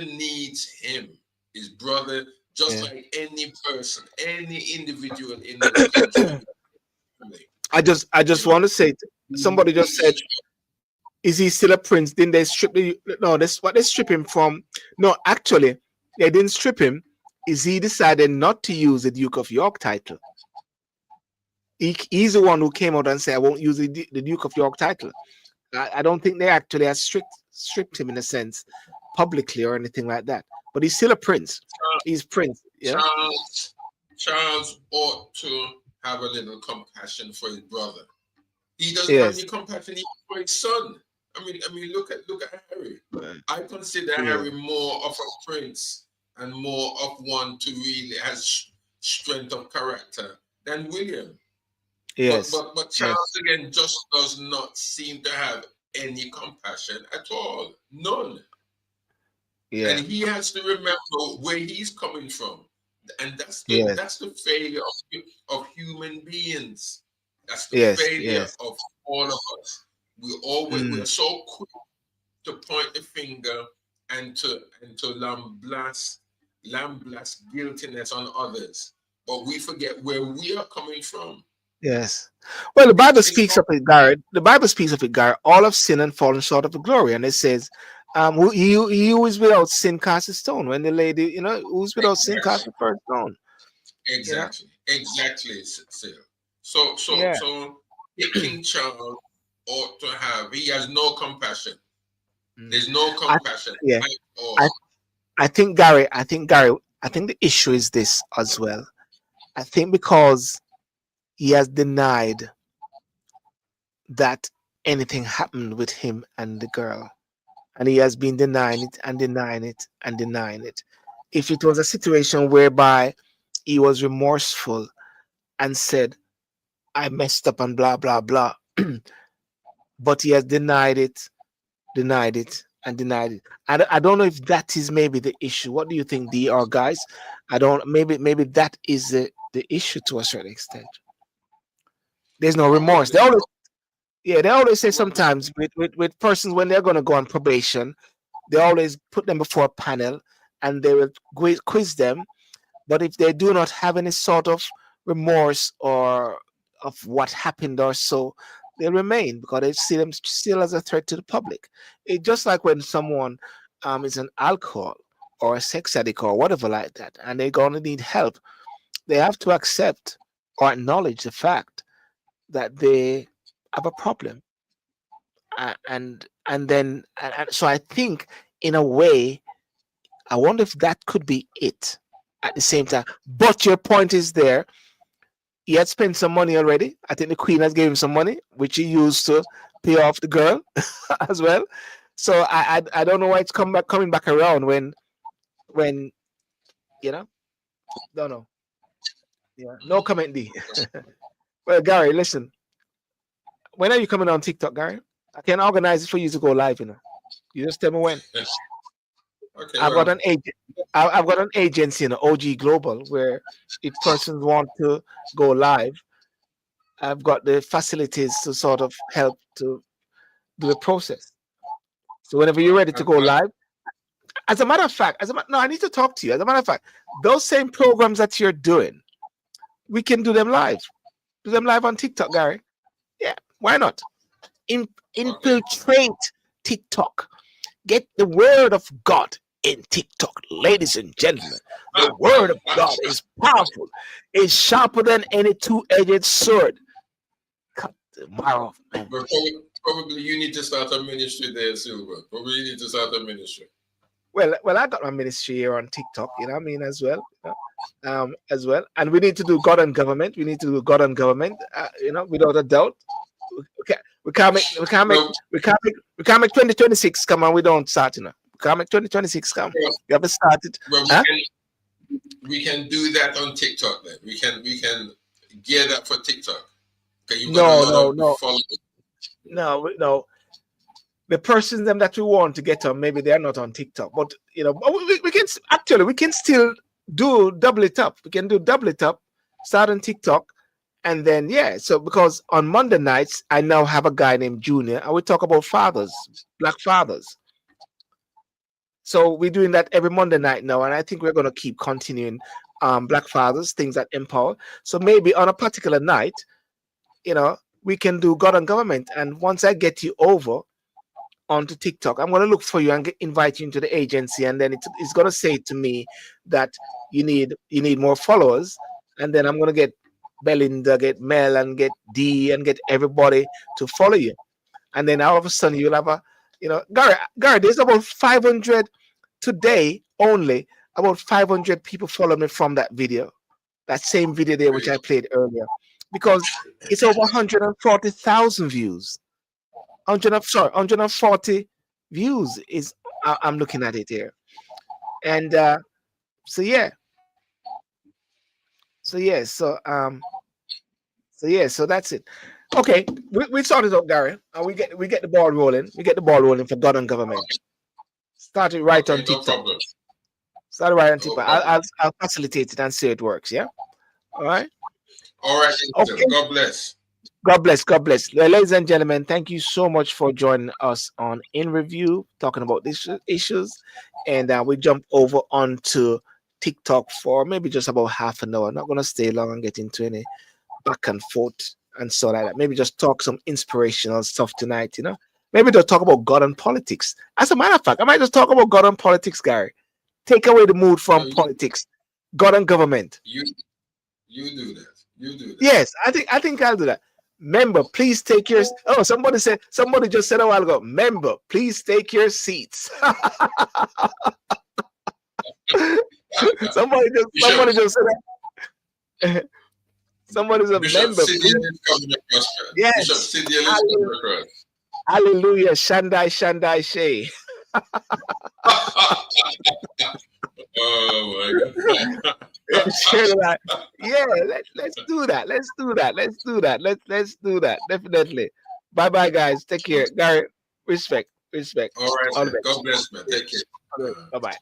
needs him. His brother, just like any person, any individual in this country. I just want to say, somebody just said, is he still a prince? Didn't they strip that's what they strip him from. No, actually, they didn't strip him. Is he decided not to use the Duke of York title? He's the one who came out and said, I won't use the Duke of York title. I don't think they actually have stripped him in a sense publicly or anything like that. But he's still a prince. He's prince. Yeah. Charles ought to have a little compassion for his brother. He doesn't have any compassion even for his son. I mean, look at Harry. I consider Harry more of a prince and more of one to really has strength of character than William. Yes. But Charles again just does not seem to have any compassion at all. None. Yeah. And he has to remember where he's coming from. And that's the failure of human beings. That's the failure of all of us. We're so quick to point the finger and to lambaste guiltiness on others. But we forget where we are coming from. Yes. Well, the Bible speaks of it, Garrett. The Bible speaks of it, Garrett. All have sinned and fallen short of the glory. And it says, he who is without sin cast a stone. When the lady, who's without sin cast the first stone. Exactly. Exactly, Sil. So King Charles ought to have, he has no compassion. There's no compassion. I think Gary, I think the issue is this as well. I think because he has denied that anything happened with him and the girl. And he has been denying it and denying it and denying it. If it was a situation whereby he was remorseful and said, I messed up and blah, blah, blah. But he has denied it, and denied it. I don't know if that is maybe the issue. What do you think, D or guys? Maybe that is the issue to a certain extent. There's no remorse. They always say sometimes with persons when they're going to go on probation, they always put them before a panel and they will quiz them. But if they do not have any sort of remorse or of what happened or so, they remain because they see them still as a threat to the public. It's just like when someone is an alcohol or a sex addict or whatever like that, and they're going to need help, they have to accept or acknowledge the fact that they have a problem. So I think in a way, I wonder if that could be it at the same time. But your point is there. He had spent some money already. I think the Queen has given him some money, which he used to pay off the girl as well. So I don't know why it's coming back around when don't know. Yeah, no comment, D. Well, Gary, listen. When are you coming on TikTok, Gary? I can organize it for you to go live. You just tell me when. Okay, I've got an agent. I've got an agency in OG Global where if persons want to go live, I've got the facilities to sort of help to do the process. So whenever you're ready to go live, as a matter of fact, I need to talk to you. As a matter of fact, those same programs that you're doing, we can do them live. Do them live on TikTok, Gary. Yeah, why not? Infiltrate TikTok. Get the word of God in TikTok, ladies and gentlemen. The word of God is powerful. It's sharper than any two-edged sword. Cut the marrow off, man. Probably you need to start a ministry there, Silver. Probably you need to start a ministry. Well, I got my ministry here on TikTok, as well. As well. And we need to do God and government. We need to do God and government, without a doubt. We can't make 2026 come and we don't start, We can't make 2026 come. We haven't started. Well, we can do that on TikTok then. We can gear that for TikTok. You got a lot of No. followers. No. The persons them that we want to get on, maybe they're not on TikTok, but we can still do double it up. We can do double it up, start on TikTok, and then so because on Monday nights I now have a guy named Junior, and we talk about fathers, black fathers. So we're doing that every Monday night now, and I think we're gonna keep continuing black fathers, things that empower. So maybe on a particular night, we can do God and Government, and once I get you over onto TikTok, I'm going to look for you and invite you into the agency, and then it's going to say to me that you need more followers, and then I'm going to get Belinda, get Mel, and get D, and get everybody to follow you, and then all of a sudden you'll have Gary, there's about 500 today only. About 500 people follow me from that video, that same video there which I played earlier, because it's over 140,000 views. 140 views is I'm looking at it here, and so that's it. Okay, we started up, Gary, and we get the ball rolling. We get the ball rolling for God and Government. Started right on TikTok. No problem. Started right on TikTok. I'll facilitate it and see it works. Yeah. All right. All right. Okay. God bless. God bless. God bless. Ladies and gentlemen, thank you so much for joining us on In Review, talking about these issues. And we jump over onto TikTok for maybe just about half an hour. I'm not going to stay long and get into any back and forth and so like that. Maybe just talk some inspirational stuff tonight, Maybe they'll talk about God and politics. As a matter of fact, I might just talk about God and politics, Gary. Take away the mood from politics. God and Government. You do that. You do that. Yes, I think I'll do that. Member, please take your. Oh, somebody just said a while ago. Member, please take your seats. somebody just said that. Somebody's a Bishop member. Yes. Bishop Hallelujah. Shandai Shay. Oh my God. Yeah, let's do that. Let's do that. Definitely. Bye, guys. Take care. Gary, respect. All right. God bless, man. Take care. Bye.